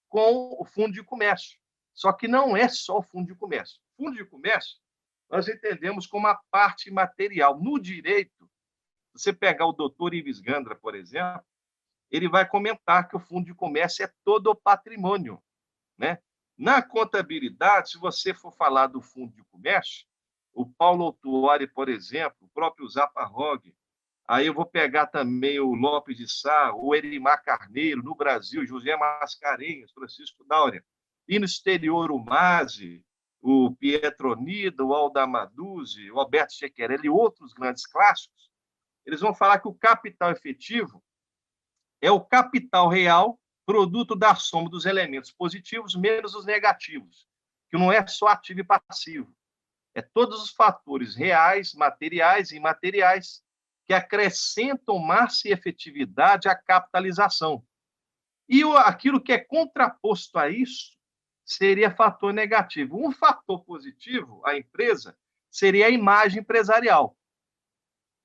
com o fundo de comércio. Só que não é só o fundo de comércio. O fundo de comércio, nós entendemos como a parte material. No direito, você pegar o doutor Ives Gandra, por exemplo, ele vai comentar que o fundo de comércio é todo o patrimônio, né? Na contabilidade, se você for falar do fundo de comércio, o Paulo Autuori, por exemplo, o próprio Zaparrog, aí eu vou pegar também o Lopes de Sá, o Erimar Carneiro, no Brasil, José Mascarenhas, Francisco Dáurea, e no exterior o Masi, o Pietronida, o Aldamaduzzi, o Alberto Chequerelli e outros grandes clássicos, eles vão falar que o capital efetivo é o capital real, produto da soma dos elementos positivos menos os negativos, que não é só ativo e passivo. É todos os fatores reais, materiais e imateriais que acrescentam massa e efetividade à capitalização. E aquilo que é contraposto a isso seria fator negativo. Um fator positivo, a empresa, seria a imagem empresarial.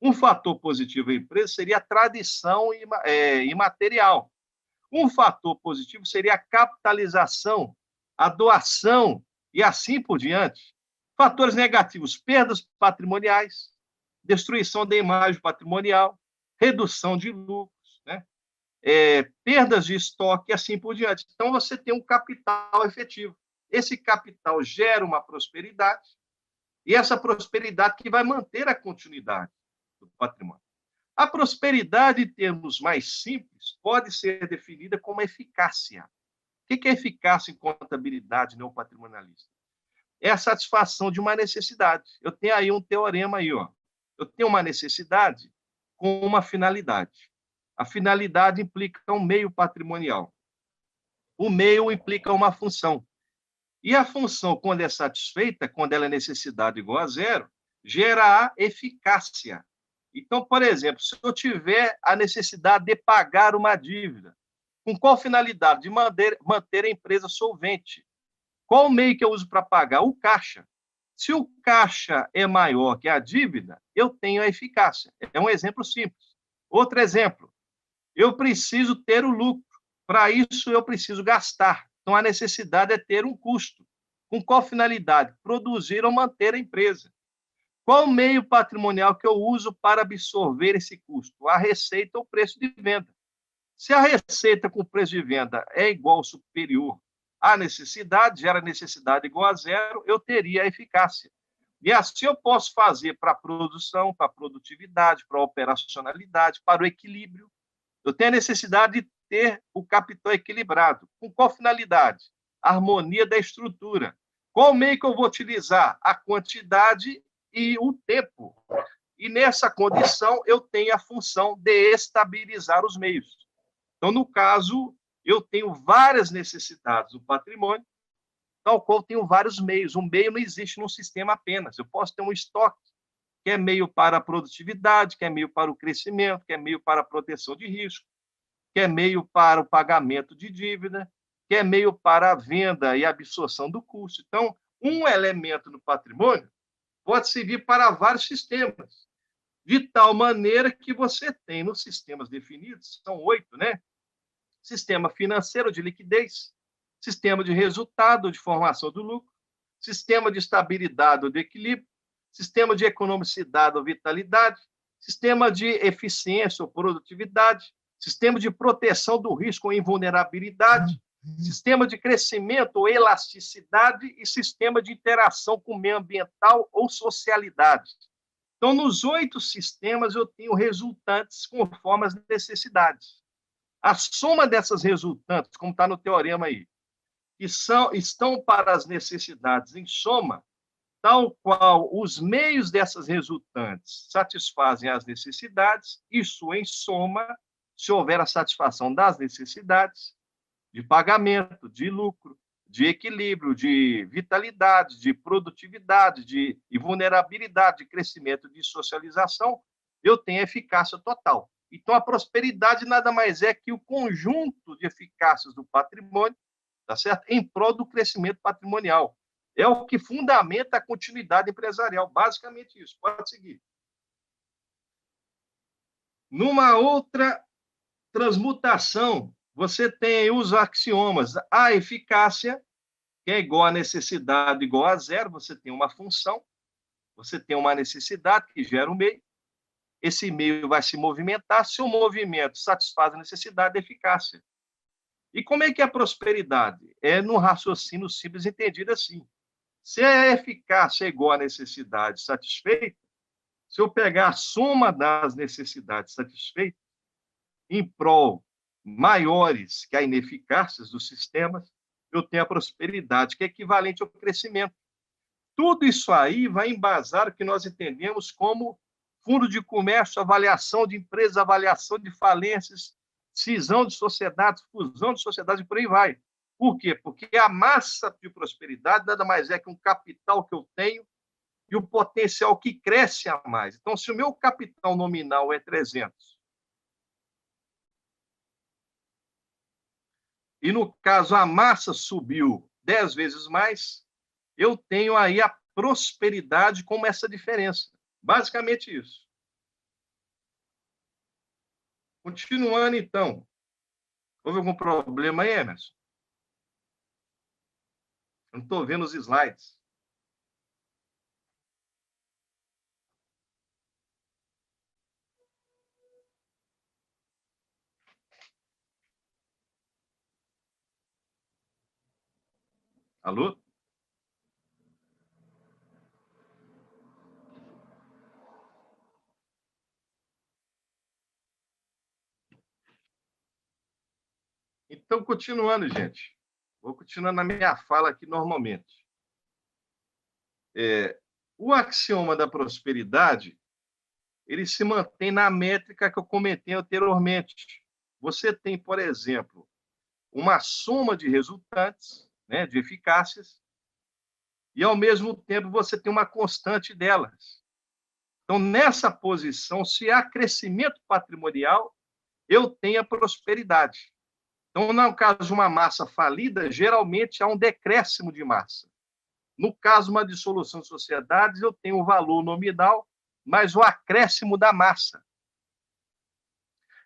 Um fator positivo à empresa seria a tradição imaterial. Um fator positivo seria a capitalização, a doação e assim por diante. Fatores negativos, perdas patrimoniais, destruição da imagem patrimonial, redução de lucros, né? Perdas de estoque e assim por diante. Então, você tem um capital efetivo. Esse capital gera uma prosperidade e essa prosperidade que vai manter a continuidade do patrimônio. A prosperidade, em termos mais simples, pode ser definida como eficácia. O que é eficácia em contabilidade neopatrimonialista? É a satisfação de uma necessidade. Eu tenho aí um teorema aí, ó. Eu tenho uma necessidade com uma finalidade. A finalidade implica um meio patrimonial. O meio implica uma função. E a função, quando é satisfeita, quando ela é necessidade igual a zero, gera a eficácia. Então, por exemplo, se eu tiver a necessidade de pagar uma dívida, com qual finalidade? De manter a empresa solvente. Qual o meio que eu uso para pagar? O caixa. Se o caixa é maior que a dívida, eu tenho a eficácia. É um exemplo simples. Outro exemplo, eu preciso ter o lucro. Para isso, eu preciso gastar. Então, a necessidade é ter um custo. Com qual finalidade? Produzir ou manter a empresa. Qual o meio patrimonial que eu uso para absorver esse custo? A receita ou o preço de venda. Se a receita com o preço de venda é igual ou superior à necessidade, gera necessidade igual a zero, eu teria a eficácia. E assim eu posso fazer para a produção, para a produtividade, para a operacionalidade, para o equilíbrio. Eu tenho a necessidade de ter o capital equilibrado. Com qual finalidade? A harmonia da estrutura. Qual meio que eu vou utilizar? A quantidade e o tempo. E nessa condição, eu tenho a função de estabilizar os meios. Então, no caso, eu tenho várias necessidades do patrimônio, tal qual tenho vários meios. Um meio não existe num sistema apenas. Eu posso ter um estoque, que é meio para a produtividade, que é meio para o crescimento, que é meio para a proteção de risco, que é meio para o pagamento de dívida, que é meio para a venda e absorção do custo. Então, um elemento no patrimônio pode servir para vários sistemas, de tal maneira que você tem nos sistemas definidos, são 8, né? Sistema financeiro de liquidez, sistema de resultado de formação do lucro, sistema de estabilidade ou de equilíbrio, sistema de economicidade ou vitalidade, sistema de eficiência ou produtividade, sistema de proteção do risco ou invulnerabilidade, sistema de crescimento ou elasticidade e sistema de interação com o meio ambiental ou socialidade. Então, nos 8 sistemas, eu tenho resultantes conforme as necessidades. A soma dessas resultantes, como está no teorema aí, que estão para as necessidades em soma, tal qual os meios dessas resultantes satisfazem as necessidades, isso em soma, se houver a satisfação das necessidades de pagamento, de lucro, de equilíbrio, de vitalidade, de produtividade, de vulnerabilidade, de crescimento, de socialização, eu tenho eficácia total. Então, a prosperidade nada mais é que o conjunto de eficácias do patrimônio, tá certo? Em prol do crescimento patrimonial. É o que fundamenta a continuidade empresarial, basicamente isso. Pode seguir. Numa outra transmutação, você tem os axiomas. A eficácia, que é igual a necessidade igual a zero, você tem uma função, você tem uma necessidade que gera um meio, esse meio vai se movimentar, se o movimento satisfaz a necessidade de eficácia. E como é que é a prosperidade? É no raciocínio simples entendido assim. Se a eficácia é igual à necessidade satisfeita, se eu pegar a soma das necessidades satisfeitas em prol maiores que a ineficácia dos sistemas, eu tenho a prosperidade, que é equivalente ao crescimento. Tudo isso aí vai embasar o que nós entendemos como fundo de comércio, avaliação de empresas, avaliação de falências, cisão de sociedades, fusão de sociedades e por aí vai. Por quê? Porque a massa de prosperidade nada mais é que um capital que eu tenho e o potencial que cresce a mais. Então, se o meu capital nominal é 300, e no caso a massa subiu 10 vezes mais, eu tenho aí a prosperidade como essa diferença. Basicamente isso. Continuando, então. Houve algum problema aí, Emerson? Eu não estou vendo os slides. Alô? Então, continuando, gente. Vou continuar na minha fala aqui normalmente. O axioma da prosperidade, ele se mantém na métrica que eu comentei anteriormente. Você tem, por exemplo, uma soma de resultantes, né, de eficácias, e, ao mesmo tempo, você tem uma constante delas. Então, nessa posição, se há crescimento patrimonial, eu tenho a prosperidade. Então, no caso de uma massa falida, geralmente há um decréscimo de massa. No caso de uma dissolução de sociedades, eu tenho o valor nominal, mas o acréscimo da massa.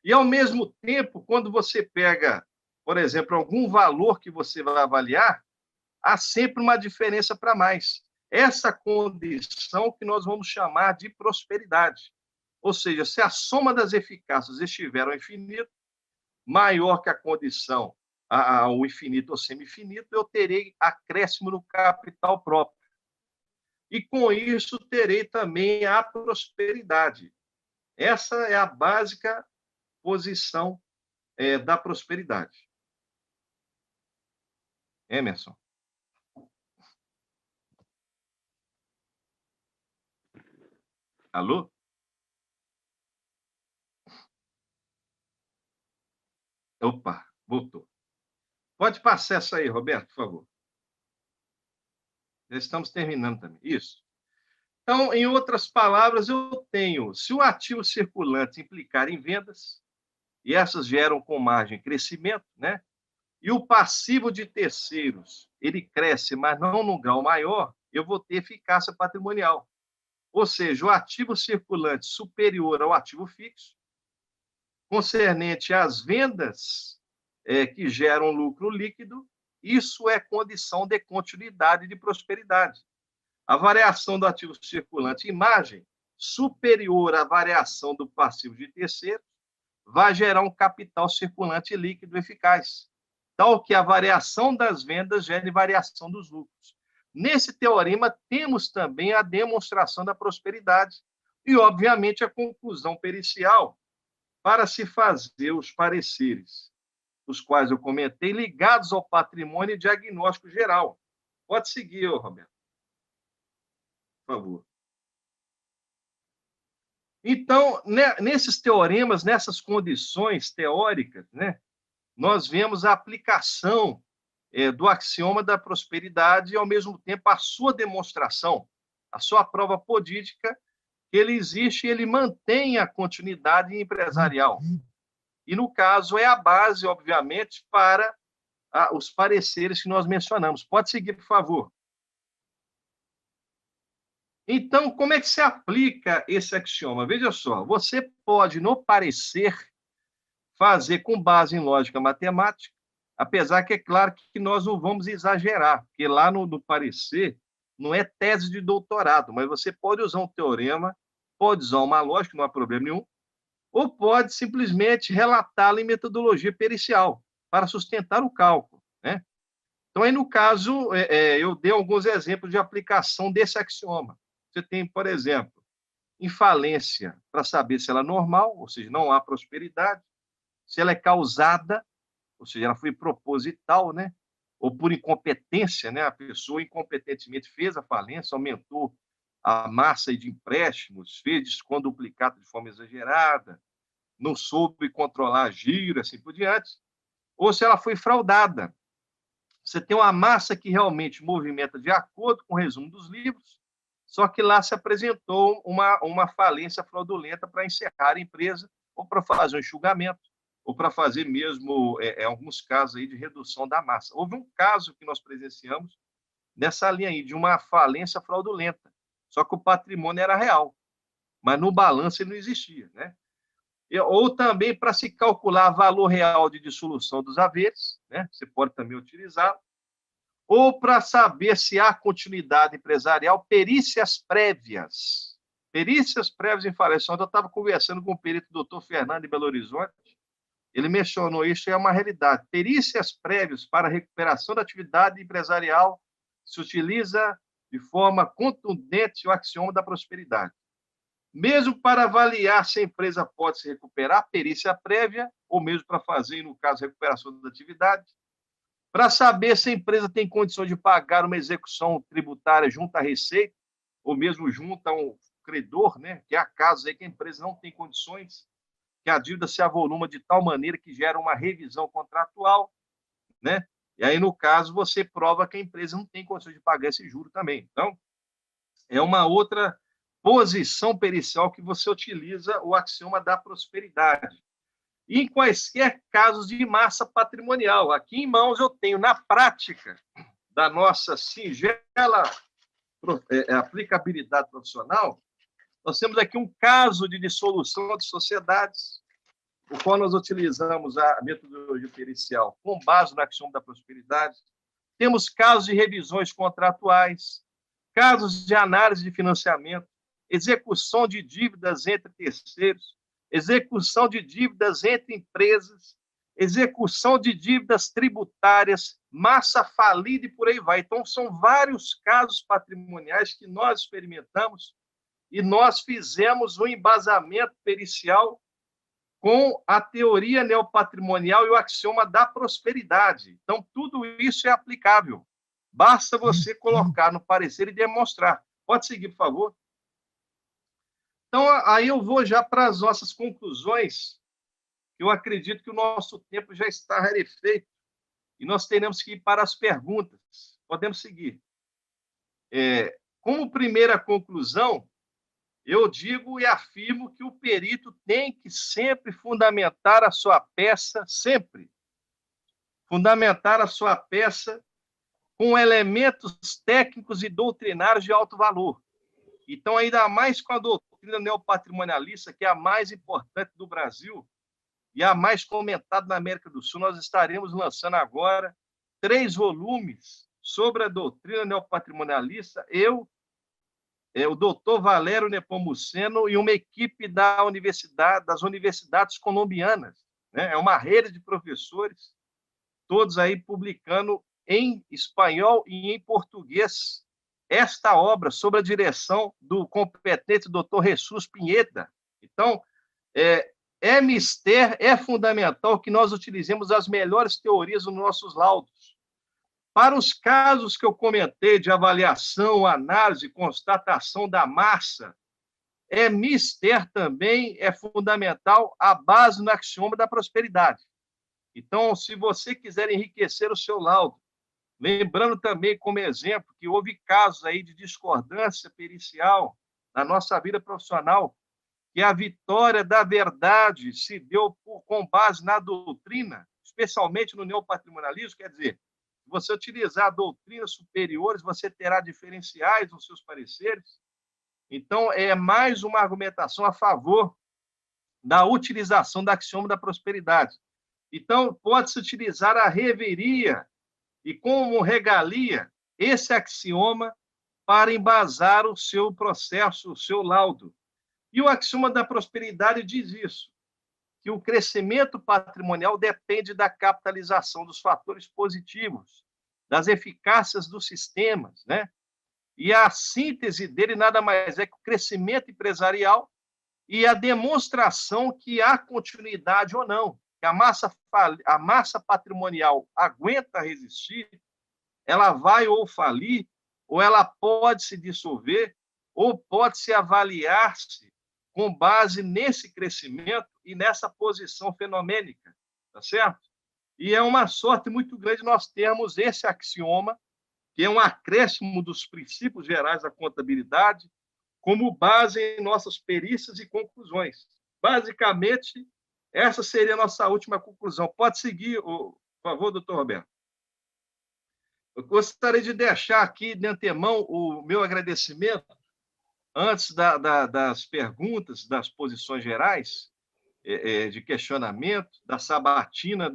E, ao mesmo tempo, quando você pega, por exemplo, algum valor que você vai avaliar, há sempre uma diferença para mais. Essa condição que nós vamos chamar de prosperidade. Ou seja, se a soma das eficácias estiver ao infinito, maior que a condição ao infinito ou semi-infinito, eu terei acréscimo no capital próprio. e com isso terei também a prosperidade. Essa é a básica posição da prosperidade. Emerson. Alô? Opa, voltou. Pode passar essa aí, Roberto, por favor. Já estamos terminando também. Isso. Então, em outras palavras, eu tenho, se o ativo circulante implicar em vendas, e essas geram com margem crescimento, né? E o passivo de terceiros, ele cresce, mas não num grau maior, eu vou ter eficácia patrimonial. Ou seja, o ativo circulante superior ao ativo fixo, concernente às vendas que geram lucro líquido, isso é condição de continuidade de prosperidade. A variação do ativo circulante em margem superior à variação do passivo de terceiro vai gerar um capital circulante líquido eficaz, tal que a variação das vendas gere variação dos lucros. Nesse teorema, temos também a demonstração da prosperidade e, obviamente, a conclusão pericial para se fazer os pareceres, os quais eu comentei, ligados ao patrimônio e diagnóstico geral. Pode seguir, Roberto. Por favor. Então, nesses teoremas, nessas condições teóricas, né, nós vemos a aplicação do axioma da prosperidade e, ao mesmo tempo, a sua demonstração, a sua prova podídica, que ele existe e ele mantém a continuidade empresarial. E, no caso, é a base, obviamente, para os pareceres que nós mencionamos. Pode seguir, por favor. Então, como é que se aplica esse axioma? Veja só, você pode, no parecer, fazer com base em lógica matemática, apesar que é claro que nós não vamos exagerar, porque lá no parecer não é tese de doutorado, mas você pode usar um teorema, pode usar uma lógica, não há problema nenhum, ou pode simplesmente relatá-la em metodologia pericial, para sustentar o cálculo, né? Então, aí, no caso, eu dei alguns exemplos de aplicação desse axioma. Você tem, por exemplo, infalência para saber se ela é normal, ou seja, não há prosperidade, se ela é causada, ou seja, ela foi proposital, né? Ou por incompetência, né? A pessoa incompetentemente fez a falência, aumentou a massa de empréstimos, fez desconto duplicado de forma exagerada, não soube controlar giro, assim por diante, ou se ela foi fraudada. Você tem uma massa que realmente movimenta de acordo com o resumo dos livros, só que lá se apresentou uma falência fraudulenta para encerrar a empresa, ou para fazer um enxugamento, ou para fazer mesmo, alguns casos aí de redução da massa. Houve um caso que nós presenciamos nessa linha aí, de uma falência fraudulenta, só que o patrimônio era real, mas no balanço ele não existia, né? Ou também para se calcular valor real de dissolução dos haveres, né? Você pode também utilizar, ou para saber se há continuidade empresarial, perícias prévias. Perícias prévias em falência. Ontem eu estava conversando com o perito doutor Fernando de Belo Horizonte, ele mencionou isso, é uma realidade. Perícias prévias para recuperação da atividade empresarial se utiliza de forma contundente o axioma da prosperidade. Mesmo para avaliar se a empresa pode se recuperar, perícia prévia, ou mesmo para fazer, no caso, recuperação da atividade, para saber se a empresa tem condições de pagar uma execução tributária junto à Receita, ou mesmo junto a um credor, né? Que há casos aí que a empresa não tem condições, que a dívida se avoluma de tal maneira que gera uma revisão contratual, né? E aí, no caso, você prova que a empresa não tem condições de pagar esse juro também. Então, é uma outra posição pericial que você utiliza o axioma da prosperidade. E em quaisquer casos de massa patrimonial. Aqui em mãos eu tenho, na prática da nossa singela aplicabilidade profissional, nós temos aqui um caso de dissolução de sociedades, o qual nós utilizamos a metodologia pericial com base no axioma da prosperidade. Temos casos de revisões contratuais, casos de análise de financiamento, execução de dívidas entre terceiros, execução de dívidas entre empresas, execução de dívidas tributárias, massa falida e por aí vai. Então, são vários casos patrimoniais que nós experimentamos e nós fizemos um embasamento pericial com a teoria neopatrimonial e o axioma da prosperidade. Então, tudo isso é aplicável. Basta você colocar no parecer e demonstrar. Pode seguir, por favor. Então, aí eu vou já para as nossas conclusões. Eu acredito que o nosso tempo já está rarefeito e nós teremos que ir para as perguntas. Podemos seguir. Como primeira conclusão, eu digo e afirmo que o perito tem que sempre fundamentar a sua peça, com elementos técnicos e doutrinários de alto valor. Então, ainda mais com a doutrina neopatrimonialista, que é a mais importante do Brasil e a mais comentada na América do Sul, nós estaremos lançando agora 3 volumes sobre a doutrina neopatrimonialista, o doutor Valério Nepomuceno e uma equipe das universidades colombianas. Né? É uma rede de professores, todos aí publicando em espanhol e em português esta obra sob a direção do competente doutor Jesus Pinheda. Então, é fundamental que nós utilizemos as melhores teorias nos nossos laudos. Para os casos que eu comentei de avaliação, análise, constatação da massa, também é fundamental a base no axioma da prosperidade. Então, se você quiser enriquecer o seu laudo, lembrando também como exemplo que houve casos aí de discordância pericial na nossa vida profissional, que a vitória da verdade se deu com base na doutrina, especialmente no neopatrimonialismo, quer dizer, se você utilizar doutrinas superiores, você terá diferenciais nos seus pareceres. Então, é mais uma argumentação a favor da utilização do axioma da prosperidade. Então, pode-se utilizar a reveria e, como regalia, esse axioma para embasar o seu processo, o seu laudo. E o axioma da prosperidade diz isso, que o crescimento patrimonial depende da capitalização dos fatores positivos, das eficácias dos sistemas, né? E a síntese dele nada mais é que o crescimento empresarial e a demonstração que há continuidade ou não, que a massa patrimonial aguenta resistir, ela vai ou falir, ou ela pode se dissolver, ou pode se avaliar-se com base nesse crescimento e nessa posição fenomênica, tá certo? E é uma sorte muito grande nós termos esse axioma, que é um acréscimo dos princípios gerais da contabilidade, como base em nossas perícias e conclusões. Basicamente, essa seria a nossa última conclusão. Pode seguir, por favor, doutor Roberto. Eu gostaria de deixar aqui, de antemão, o meu agradecimento, antes das perguntas, das posições gerais, de questionamento, da sabatina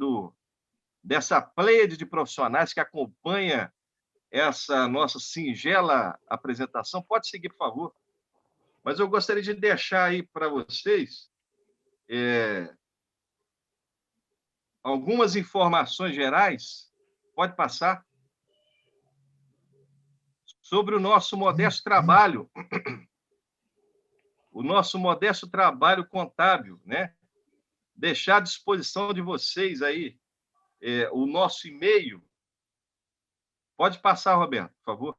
dessa pleiade de profissionais que acompanha essa nossa singela apresentação. Pode seguir, por favor. Mas eu gostaria de deixar aí para vocês algumas informações gerais, pode passar, sobre o nosso modesto trabalho, contábil, né? Deixar à disposição de vocês aí o nosso e-mail. Pode passar, Roberto, por favor.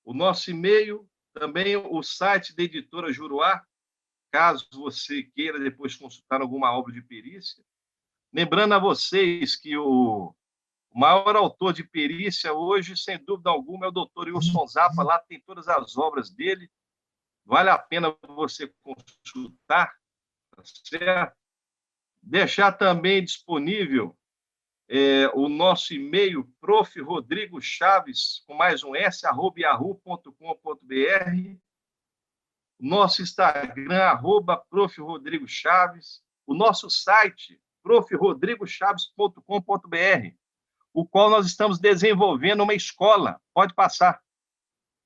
O nosso e-mail, também o site da editora Juruá, caso você queira depois consultar alguma obra de perícia. Lembrando a vocês que o maior autor de perícia hoje, sem dúvida alguma, é o doutor Wilson Zappa. Lá tem todas as obras dele. Vale a pena você consultar, tá certo? Deixar também disponível o nosso e-mail, Prof. Rodrigo Chaves, com mais um S, @yahoo.com.br. Nosso Instagram, @Prof. Rodrigo Chaves. O nosso site, profrodrigochaves.com.br, o qual nós estamos desenvolvendo uma escola. Pode passar.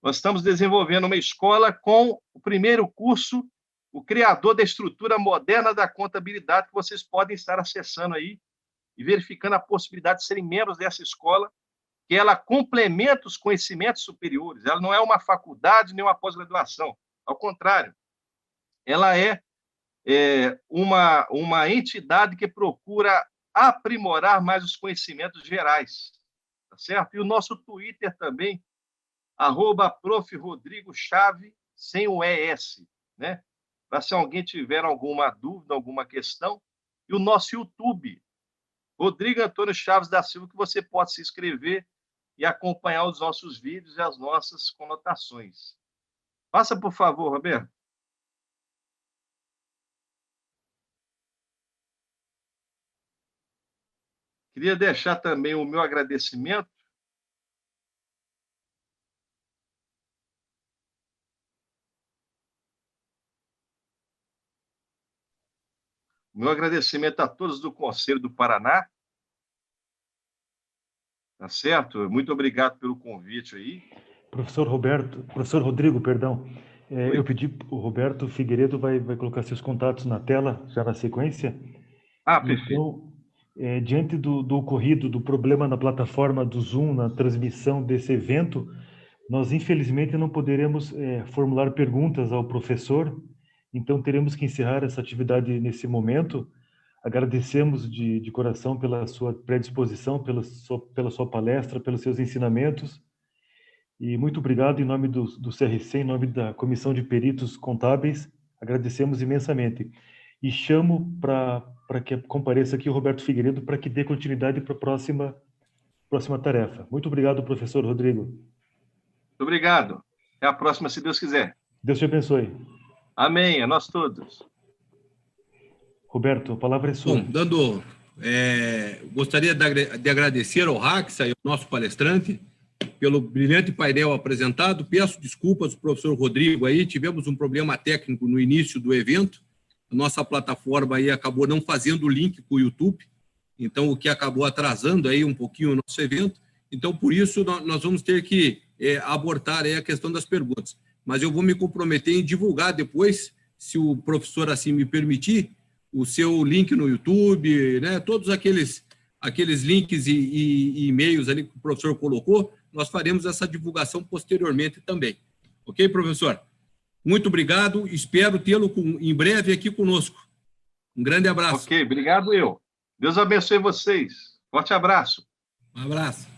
Nós estamos desenvolvendo uma escola com o primeiro curso, o Criador da Estrutura Moderna da Contabilidade, que vocês podem estar acessando aí e verificando a possibilidade de serem membros dessa escola, que ela complementa os conhecimentos superiores. Ela não é uma faculdade nem uma pós-graduação. Ao contrário, ela é uma entidade que procura aprimorar mais os conhecimentos gerais. Tá certo? E o nosso Twitter também, @Prof. Rodrigo Chave, sem o ES, né? Para se alguém tiver alguma dúvida, alguma questão. E o nosso YouTube, Rodrigo Antônio Chaves da Silva, que você pode se inscrever e acompanhar os nossos vídeos e as nossas conotações. Passa, por favor, Roberto. Queria deixar também o meu agradecimento a todos do Conselho do Paraná, tá certo? Muito obrigado pelo convite aí. Professor Rodrigo, perdão. Eu pedi, o Roberto Figueiredo vai colocar seus contatos na tela, já na sequência. Perfeito. Então, diante do ocorrido, do problema na plataforma do Zoom, na transmissão desse evento, nós, infelizmente, não poderemos formular perguntas ao professor, então teremos que encerrar essa atividade nesse momento. Agradecemos de coração pela sua predisposição, pela sua palestra, pelos seus ensinamentos. E muito obrigado em nome do CRC, em nome da Comissão de Peritos Contábeis, agradecemos imensamente. E chamo para que compareça aqui o Roberto Figueiredo para que dê continuidade para a próxima tarefa. Muito obrigado, professor Rodrigo. Muito obrigado. Até a próxima, se Deus quiser. Deus te abençoe. Amém, a nós todos. Roberto, a palavra é sua. Bom, gostaria de agradecer ao Raxa e ao nosso palestrante pelo brilhante painel apresentado. Peço desculpas ao professor Rodrigo aí, tivemos um problema técnico no início do evento, a nossa plataforma aí acabou não fazendo o link para o YouTube, então o que acabou atrasando aí um pouquinho o nosso evento, então por isso nós vamos ter que abortar aí a questão das perguntas, mas eu vou me comprometer em divulgar depois, se o professor assim me permitir, o seu link no YouTube, né, todos aqueles links e e-mails ali que o professor colocou, nós faremos essa divulgação posteriormente também. Ok, professor? Muito obrigado, espero tê-lo em breve aqui conosco. Um grande abraço. Ok, obrigado eu. Deus abençoe vocês. Forte abraço. Um abraço.